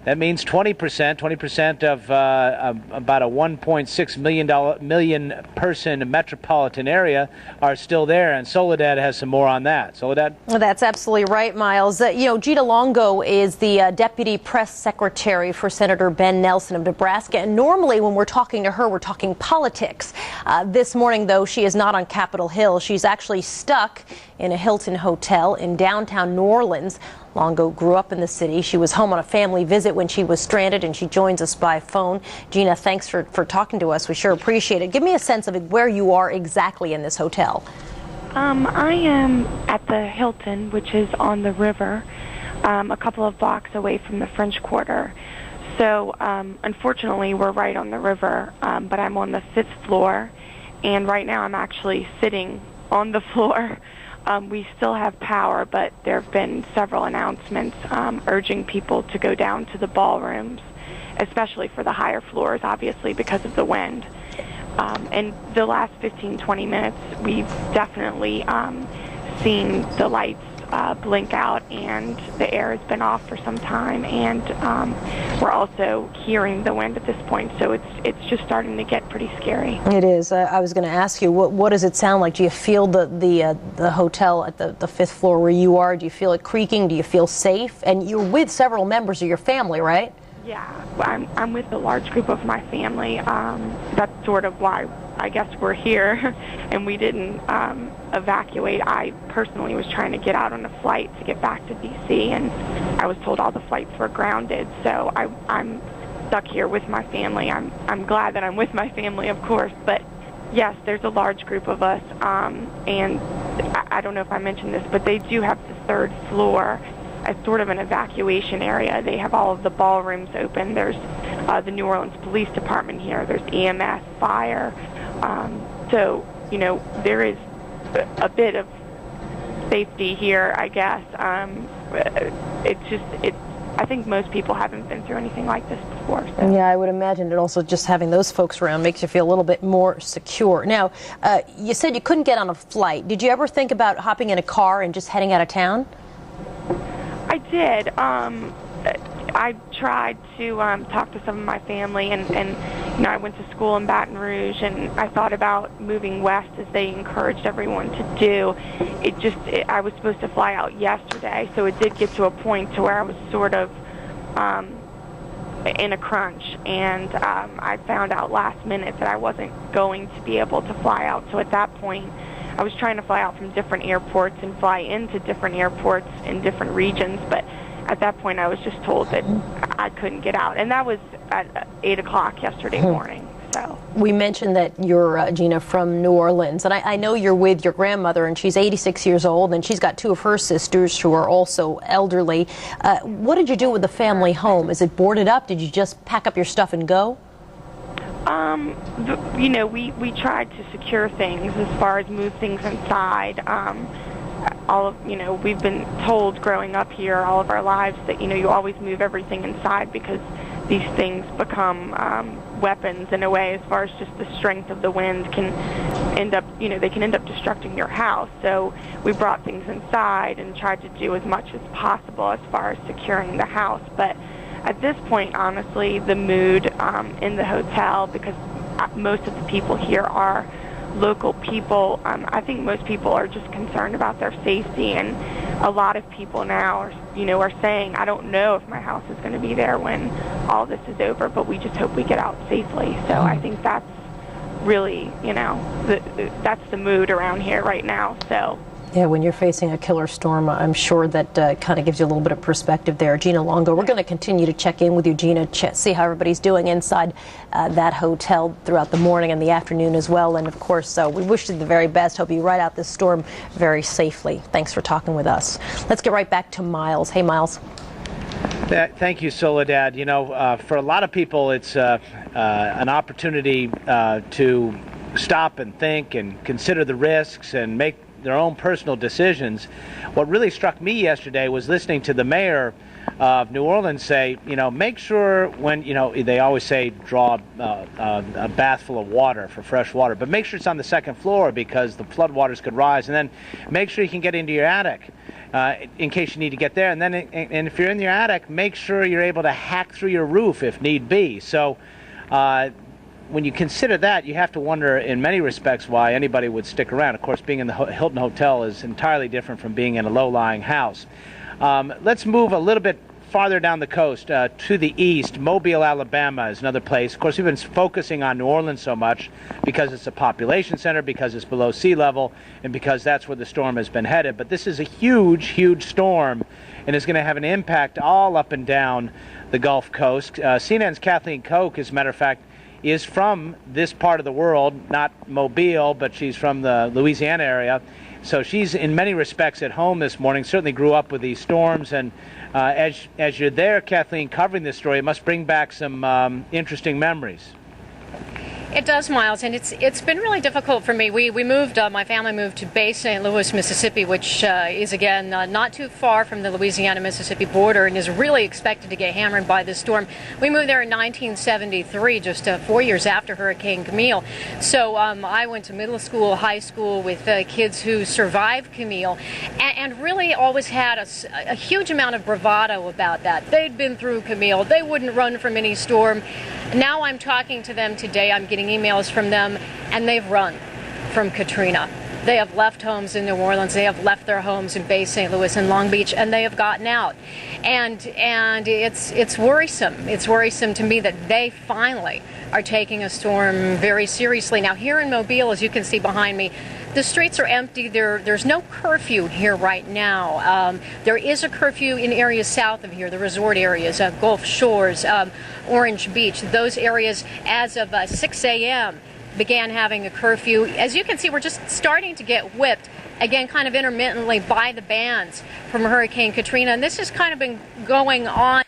That means 20% of about a 1.6 million person metropolitan area are still there, and Soledad has some more on that. Soledad? That's absolutely right, Miles. Gina Longo is the deputy press secretary for Senator Ben Nelson of Nebraska, and normally when we're talking to her, we're talking politics. This morning, though, she is not on Capitol Hill. She's actually stuck in a Hilton hotel in downtown New Orleans. Longo grew up in the city. She was home on a family visit when she was stranded, and she joins us by phone. Gina, thanks for talking to us. We sure appreciate it. Give me a sense of where you are exactly in this hotel. I am at the Hilton, which is on the river, a couple of blocks away from the French Quarter. So, unfortunately, we're right on the river, but I'm on the 5th floor, and right now I'm actually sitting on the floor. We still have power, but there have been several announcements urging people to go down to the ballrooms, especially for the higher floors, obviously, because of the wind. In the last 15-20 minutes, we've definitely seen the lights blink out, and the air has been off for some time, and we're also hearing the wind at this point, so it's just starting to get pretty scary. It is. I was going to ask you, what does it sound like? Do you feel the hotel at the 5th floor where you are? Do you feel it creaking? Do you feel safe? And you're with several members of your family, right? Yeah, I'm with a large group of my family. That's sort of why I guess we're here, and we didn't evacuate. I personally was trying to get out on a flight to get back to D.C., and I was told all the flights were grounded, so I'm stuck here with my family. I'm glad that I'm with my family, of course, but yes, there's a large group of us, and I don't know if I mentioned this, but they do have the 3rd floor as sort of an evacuation area. They have all of the ballrooms open. There's the New Orleans Police Department here. There's EMS, fire. So, there is a bit of safety here, I guess. I think most people haven't been through anything like this before. So. Yeah, I would imagine. And also just having those folks around makes you feel a little bit more secure. Now, you said you couldn't get on a flight. Did you ever think about hopping in a car and just heading out of town? I did. I tried to talk to some of my family, and I went to school in Baton Rouge, and I thought about moving west as they encouraged everyone to do. I was supposed to fly out yesterday, so it did get to a point to where I was sort of in a crunch, and I found out last minute that I wasn't going to be able to fly out. So at that point, I was trying to fly out from different airports and fly into different airports in different regions, but at that point I was just told that I couldn't get out, and that was at 8 o'clock yesterday morning. So we mentioned that you're, Gina, from New Orleans, and I know you're with your grandmother, and she's 86 years old, and she's got 2 of her sisters who are also elderly. What did you do with the family home? Is it boarded up? Did you just pack up your stuff and go? We tried to secure things as far as move things inside. We've been told growing up here all of our lives that, you always move everything inside because these things become weapons in a way, as far as just the strength of the wind can end up, they can end up destructing your house. So we brought things inside and tried to do as much as possible as far as securing the house. But at this point, honestly, the mood in the hotel, because most of the people here are local people, I think most people are just concerned about their safety, and a lot of people now are saying, I don't know if my house is going to be there when all this is over, but we just hope we get out safely. So I think that's really, that's the mood around here right now. So. Yeah, when you're facing a killer storm, I'm sure that kind of gives you a little bit of perspective there. Gina Longo, we're going to continue to check in with you, Gina, see how everybody's doing inside that hotel throughout the morning and the afternoon as well. And, of course, we wish you the very best. Hope you ride out this storm very safely. Thanks for talking with us. Let's get right back to Miles. Hey, Miles. Thank you, Soledad. For a lot of people, it's an opportunity to stop and think and consider the risks and make their own personal decisions. What really struck me yesterday was listening to the mayor of New Orleans say, make sure when, they always say draw a bath full of water for fresh water, but make sure it's on the second floor because the floodwaters could rise, and then make sure you can get into your attic in case you need to get there, and then and if you're in your attic, make sure you're able to hack through your roof if need be. So when you consider that, you have to wonder in many respects why anybody would stick around. Of course, being in the Hilton Hotel is entirely different from being in a low-lying house. Let's move a little bit farther down the coast to the east. Mobile, Alabama is another place. Of course, we've been focusing on New Orleans so much because it's a population center, because it's below sea level, and because that's where the storm has been headed. But this is a huge, huge storm, and it's going to have an impact all up and down the Gulf Coast. CNN's Kathleen Koch, as a matter of fact, is from this part of the world, not Mobile, but she's from the Louisiana area. So she's in many respects at home this morning, certainly grew up with these storms, and as you're there, Kathleen, covering this story, it must bring back some interesting memories. It does, Miles, and it's been really difficult for me. We moved, my family moved to Bay St. Louis, Mississippi, which is, again, not too far from the Louisiana-Mississippi border and is really expected to get hammered by this storm. We moved there in 1973, just 4 years after Hurricane Camille. So I went to middle school, high school with kids who survived Camille and really always had a huge amount of bravado about that. They'd been through Camille. They wouldn't run from any storm. Now I'm talking to them today. I'm getting emails from them, and they've run from Katrina. They have left homes in New Orleans. They have left their homes in Bay St. Louis and Long Beach, and they have gotten out. And it's worrisome. It's worrisome to me that they finally are taking a storm very seriously. Now, here in Mobile, as you can see behind me, the streets are empty. There's no curfew here right now. There is a curfew in areas south of here, the resort areas, Gulf Shores, Orange Beach. Those areas, as of 6 a.m., began having a curfew. As you can see, we're just starting to get whipped, again, kind of intermittently by the bands from Hurricane Katrina. And this has kind of been going on.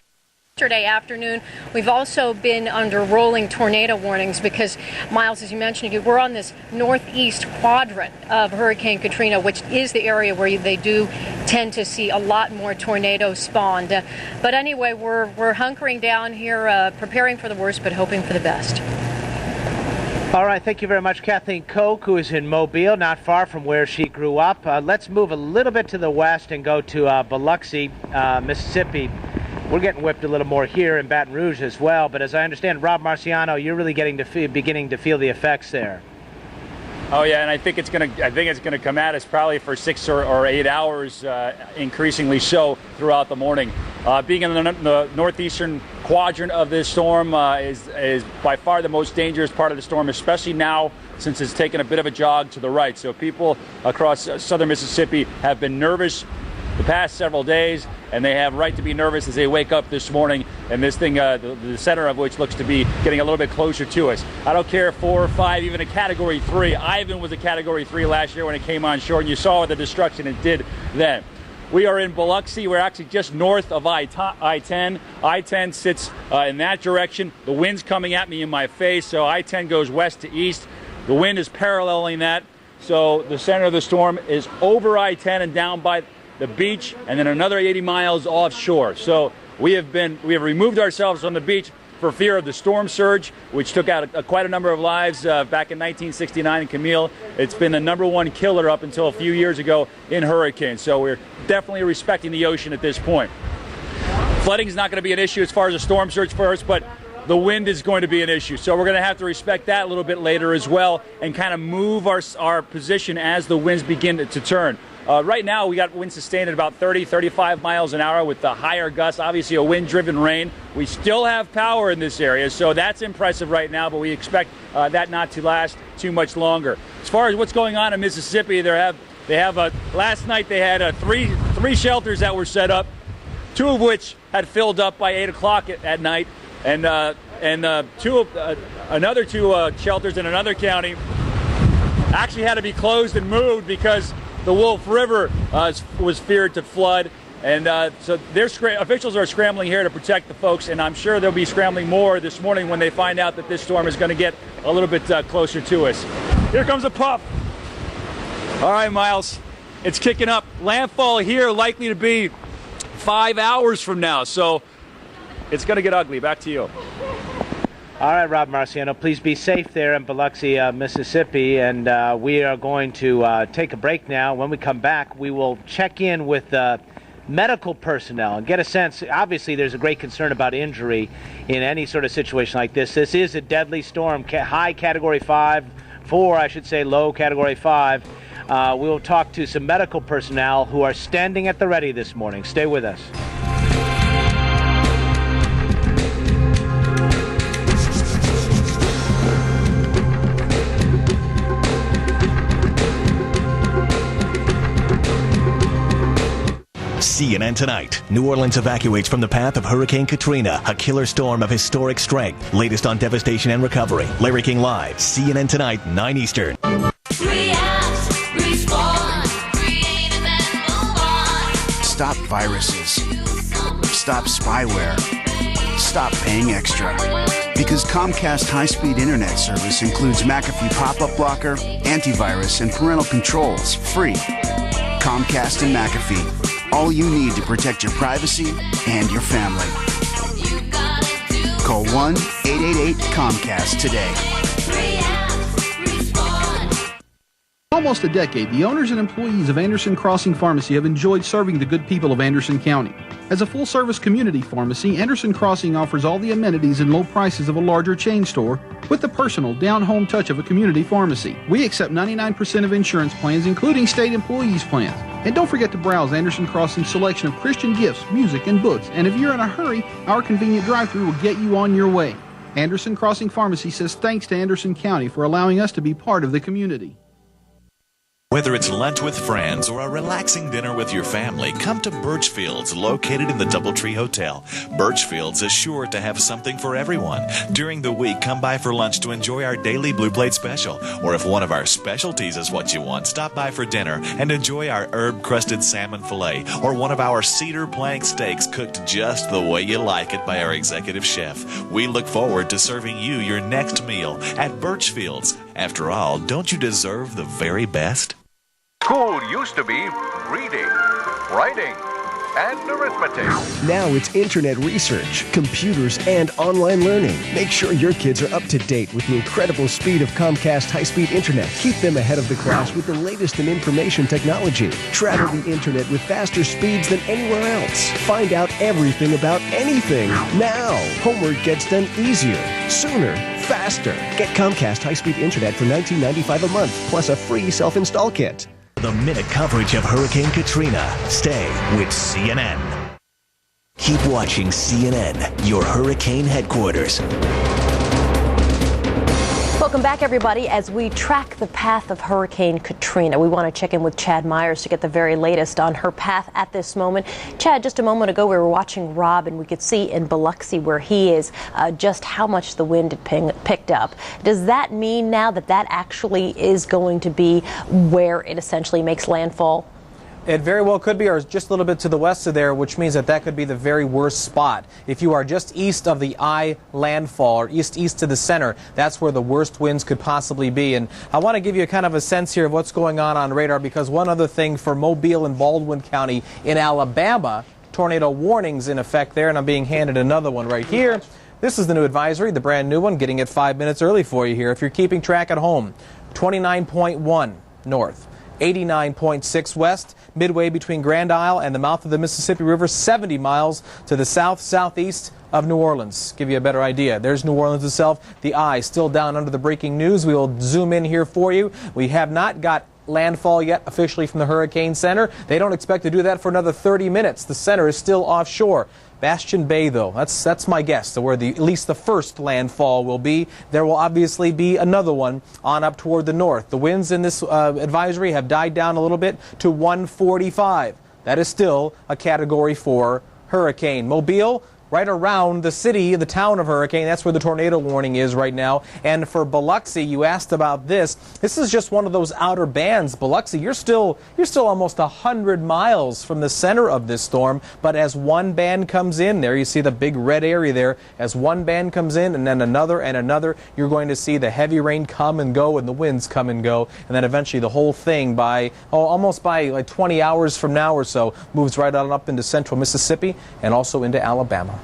Yesterday afternoon, we've also been under rolling tornado warnings because, Miles, as you mentioned, we're on this northeast quadrant of Hurricane Katrina, which is the area where they do tend to see a lot more tornadoes spawned. But anyway, we're hunkering down here, preparing for the worst, but hoping for the best. All right, thank you very much, Kathleen Koch, who is in Mobile, not far from where she grew up. Let's move a little bit to the west and go to Biloxi, Mississippi. We're getting whipped a little more here in Baton Rouge as well, but as I understand, Rob Marciano, you're really beginning to feel the effects there. Oh yeah, and I think it's gonna come at us probably for 6 or 8 hours, increasingly so throughout the morning. Being in the northeastern quadrant of this storm is by far the most dangerous part of the storm, especially now since it's taken a bit of a jog to the right. So people across southern Mississippi have been nervous the past several days, and they have right to be nervous as they wake up this morning, and this thing, the center of which looks to be getting a little bit closer to us. I don't care if 4 or 5, even a Category 3. Ivan was a Category 3 last year when it came on shore, and you saw the destruction it did then. We are in Biloxi. We're actually just north of I-10. I-10 sits in that direction. The wind's coming at me in my face, so I-10 goes west to east. The wind is paralleling that, so the center of the storm is over I-10 and down by the beach, and then another 80 miles offshore. So we have removed ourselves from the beach for fear of the storm surge, which took out quite a number of lives back in 1969 in Camille. It's been the #1 killer up until a few years ago in hurricanes. So we're definitely respecting the ocean at this point. Flooding is not going to be an issue as far as the storm surge first, but the wind is going to be an issue. So we're going to have to respect that a little bit later as well and kind of move our position as the winds begin to turn. Right now, we got wind sustained at about 30, 35 miles an hour with the higher gusts, obviously a wind-driven rain. We still have power in this area, so that's impressive right now, but we expect that not to last too much longer. As far as what's going on in Mississippi, last night they had three shelters that were set up, 2 of which had filled up by 8 o'clock at night, and another 2 shelters in another county actually had to be closed and moved because the Wolf River was feared to flood, and so officials are scrambling here to protect the folks, and I'm sure they'll be scrambling more this morning when they find out that this storm is going to get a little bit closer to us. Here comes a puff. All right, Miles, it's kicking up. Landfall here likely to be 5 hours from now. So it's going to get ugly. Back to you. All right, Rob Marciano, please be safe there in Biloxi, Mississippi. And we are going to take a break now. When we come back, we will check in with medical personnel and get a sense. Obviously, there's a great concern about injury in any sort of situation like this. This is a deadly storm, high Category 5, 4, I should say, low Category 5. We will talk to some medical personnel who are standing at the ready this morning. Stay with us. CNN Tonight. New Orleans evacuates from the path of Hurricane Katrina, a killer storm of historic strength. Latest on devastation and recovery. Larry King Live. CNN Tonight, 9 Eastern. Stop viruses. Stop spyware. Stop paying extra. Because Comcast high-speed internet service includes McAfee pop-up blocker, antivirus, and parental controls, free. Comcast and McAfee. All you need to protect your privacy and your family. Call 1-888-COMCAST today. Almost a decade, the owners and employees of Anderson Crossing Pharmacy have enjoyed serving the good people of Anderson County. As a full-service community pharmacy, Anderson Crossing offers all the amenities and low prices of a larger chain store with the personal, down-home touch of a community pharmacy. We accept 99% of insurance plans, including state employees plans. And don't forget to browse Anderson Crossing's selection of Christian gifts, music, and books. And if you're in a hurry, our convenient drive-thru will get you on your way. Anderson Crossing Pharmacy says thanks to Anderson County for allowing us to be part of the community. Whether it's lunch with friends or a relaxing dinner with your family, come to Birchfield's, located in the Doubletree Hotel. Birchfield's is sure to have something for everyone. During the week, come by for lunch to enjoy our daily Blue Plate special. Or if one of our specialties is what you want, stop by for dinner and enjoy our herb-crusted salmon fillet or one of our cedar plank steaks cooked just the way you like it by our executive chef. We look forward to serving you your next meal at Birchfield's. After all, don't you deserve the very best? School used to be reading, writing, and arithmetic. Now it's internet research, computers, and online learning. Make sure your kids are up to date with the incredible speed of Comcast high-speed internet. Keep them ahead of the class with the latest in information technology. Travel the internet with faster speeds than anywhere else. Find out everything about anything now. Homework gets done easier, sooner, faster. Get Comcast high-speed internet for $19.95 a month, plus a free self-install kit. The minute coverage of Hurricane Katrina. Stay with CNN. Keep watching CNN, your hurricane headquarters. Welcome back, everybody. As we track the path of Hurricane Katrina, we want to check in with Chad Myers to get the very latest on her path at this moment. Chad, just a moment ago, we were watching Rob, and we could see in Biloxi, where he is, just how much the wind had picked up. Does that mean now that that actually is going to be where it essentially makes landfall? It very well could be, or just a little bit to the west of there, which means that that could be the very worst spot. If you are just east of the I landfall, or east to the center, that's where the worst winds could possibly be. And I want to give you a kind of a sense here of what's going on radar, because one other thing for Mobile and Baldwin County in Alabama, tornado warnings in effect there, and I'm being handed another one right here. This is the new advisory, the brand new one, getting it 5 minutes early for you here. If you're keeping track at home, 29.1 north, 89.6 west, midway between Grand Isle and the mouth of the Mississippi River, 70 miles to the southeast of New Orleans. Give you a better idea. There's New Orleans itself. The eye still down under the breaking news. We will zoom in here for you. We have not got landfall yet officially from the Hurricane Center. They don't expect to do that for another 30 minutes. The center is still offshore. Bastion Bay, though, that's my guess, where at least the first landfall will be. There will obviously be another one on up toward the north. The winds in this advisory have died down a little bit to 145. That is still a Category 4 hurricane. Mobile, right around the city, the town of Hurricane. That's where the tornado warning is right now. And for Biloxi, you asked about this. This is just one of those outer bands. Biloxi, you're still almost 100 miles from the center of this storm. But as one band comes in, there you see the big red area there. As one band comes in and then another and another, you're going to see the heavy rain come and go and the winds come and go. And then eventually the whole thing almost by like 20 hours from now or so moves right on up into central Mississippi and also into Alabama.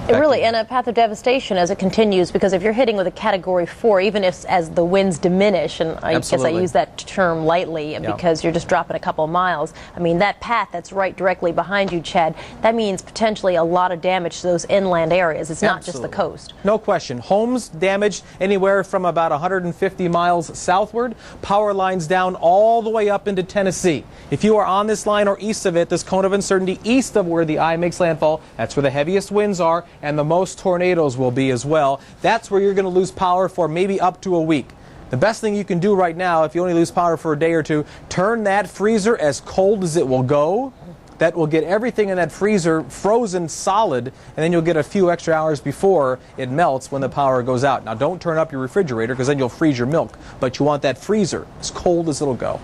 Really, and a path of devastation as it continues, because if you're hitting with a Category 4, even if as the winds diminish, and I guess I use that term lightly because you're just dropping a couple of miles, I mean, that path that's right directly behind you, Chad, that means potentially a lot of damage to those inland areas. It's not just the coast. No question. Homes damaged anywhere from about 150 miles southward, power lines down all the way up into Tennessee. If you are on this line or east of it, this cone of uncertainty east of where the eye makes landfall, that's where the heaviest winds are and the most tornadoes will be as well. That's where you're going to lose power for maybe up to a week. The best thing you can do right now, if you only lose power for a day or two, turn that freezer as cold as it will go. That will get everything in that freezer frozen solid, and then you'll get a few extra hours before it melts when the power goes out. Now, don't turn up your refrigerator because then you'll freeze your milk, but you want that freezer as cold as it'll go.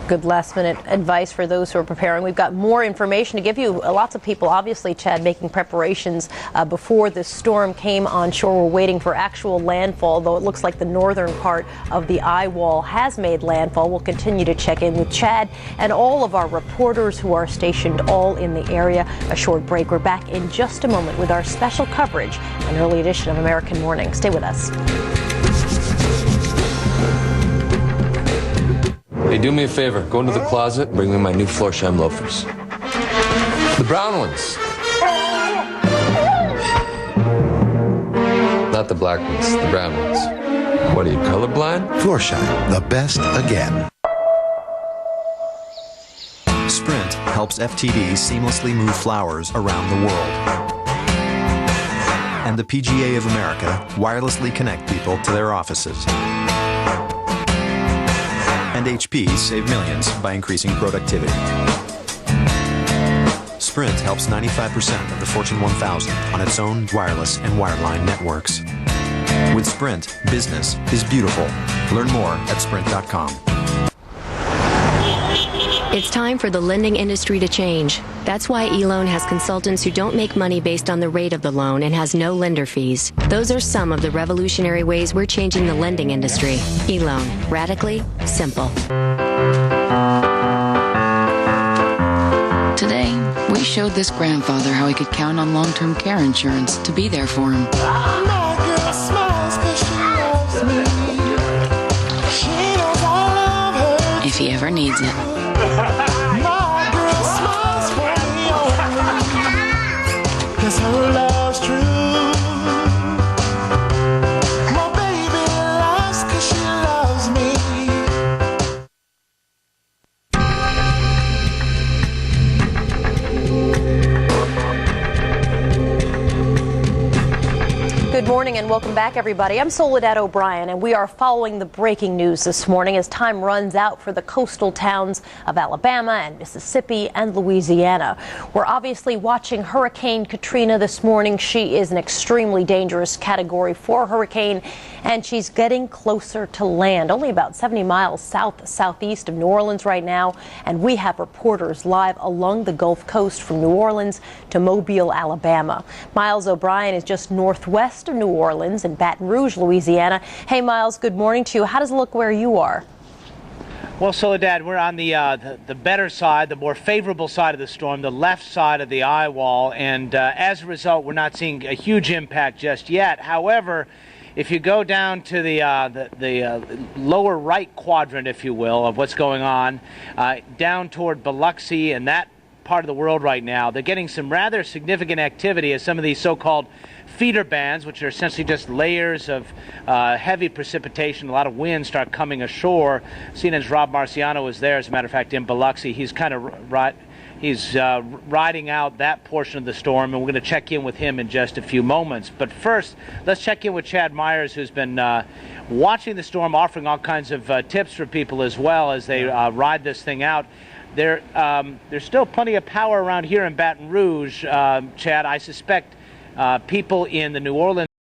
Good last-minute advice for those who are preparing. We've got more information to give you. Lots of people, obviously, Chad, making preparations before this storm came on shore. We're waiting for actual landfall, though it looks like the northern part of the eye wall has made landfall. We'll continue to check in with Chad and all of our reporters who are stationed all in the area. A short break. We're back in just a moment with our special coverage, an early edition of American Morning. Stay with us. Hey, do me a favor. Go into the closet and bring me my new Florsheim loafers. The brown ones. Not the black ones, the brown ones. What are you, colorblind? Florsheim, the best again. Sprint helps FTDs seamlessly move flowers around the world. And the PGA of America wirelessly connect people to their offices. And HP save millions by increasing productivity. Sprint helps 95% of the Fortune 1000 on its own wireless and wireline networks. With Sprint, business is beautiful. Learn more at sprint.com. It's time for the lending industry to change. That's why eLoan has consultants who don't make money based on the rate of the loan and has no lender fees. Those are some of the revolutionary ways we're changing the lending industry. eLoan. Radically simple. Today, we showed this grandfather how he could count on long-term care insurance to be there for him. If he ever needs it. Cause her love's true. My baby loves cause she loves me. Good morning and welcome back, everybody. I'm Soledad O'Brien, and we are following the breaking news this morning as time runs out for the coastal towns of Alabama and Mississippi and Louisiana. We're obviously watching Hurricane Katrina this morning. She is an extremely dangerous Category 4 hurricane, and she's getting closer to land, only about 70 miles southeast of New Orleans right now. And we have reporters live along the Gulf Coast from New Orleans to Mobile, Alabama. Miles O'Brien is just northwest of New Orleans in Baton Rouge, Louisiana. Hey, Miles, good morning to you. How does it look where you are? Well, Soledad, we're on the better side, the more favorable side of the storm, the left side of the eye wall, and as a result, we're not seeing a huge impact just yet. However, if you go down to the lower right quadrant, if you will, of what's going on, down toward Biloxi and that part of the world right now, they're getting some rather significant activity as some of these so-called feeder bands, which are essentially just layers of heavy precipitation, a lot of wind, start coming ashore. CNN's Rob Marciano is there, as a matter of fact, in Biloxi. He's kind of riding out that portion of the storm, and we're going to check in with him in just a few moments. But first, let's check in with Chad Myers, who's been watching the storm, offering all kinds of tips for people as well as they ride this thing out. There's still plenty of power around here in Baton Rouge, Chad. I suspect people in the New Orleans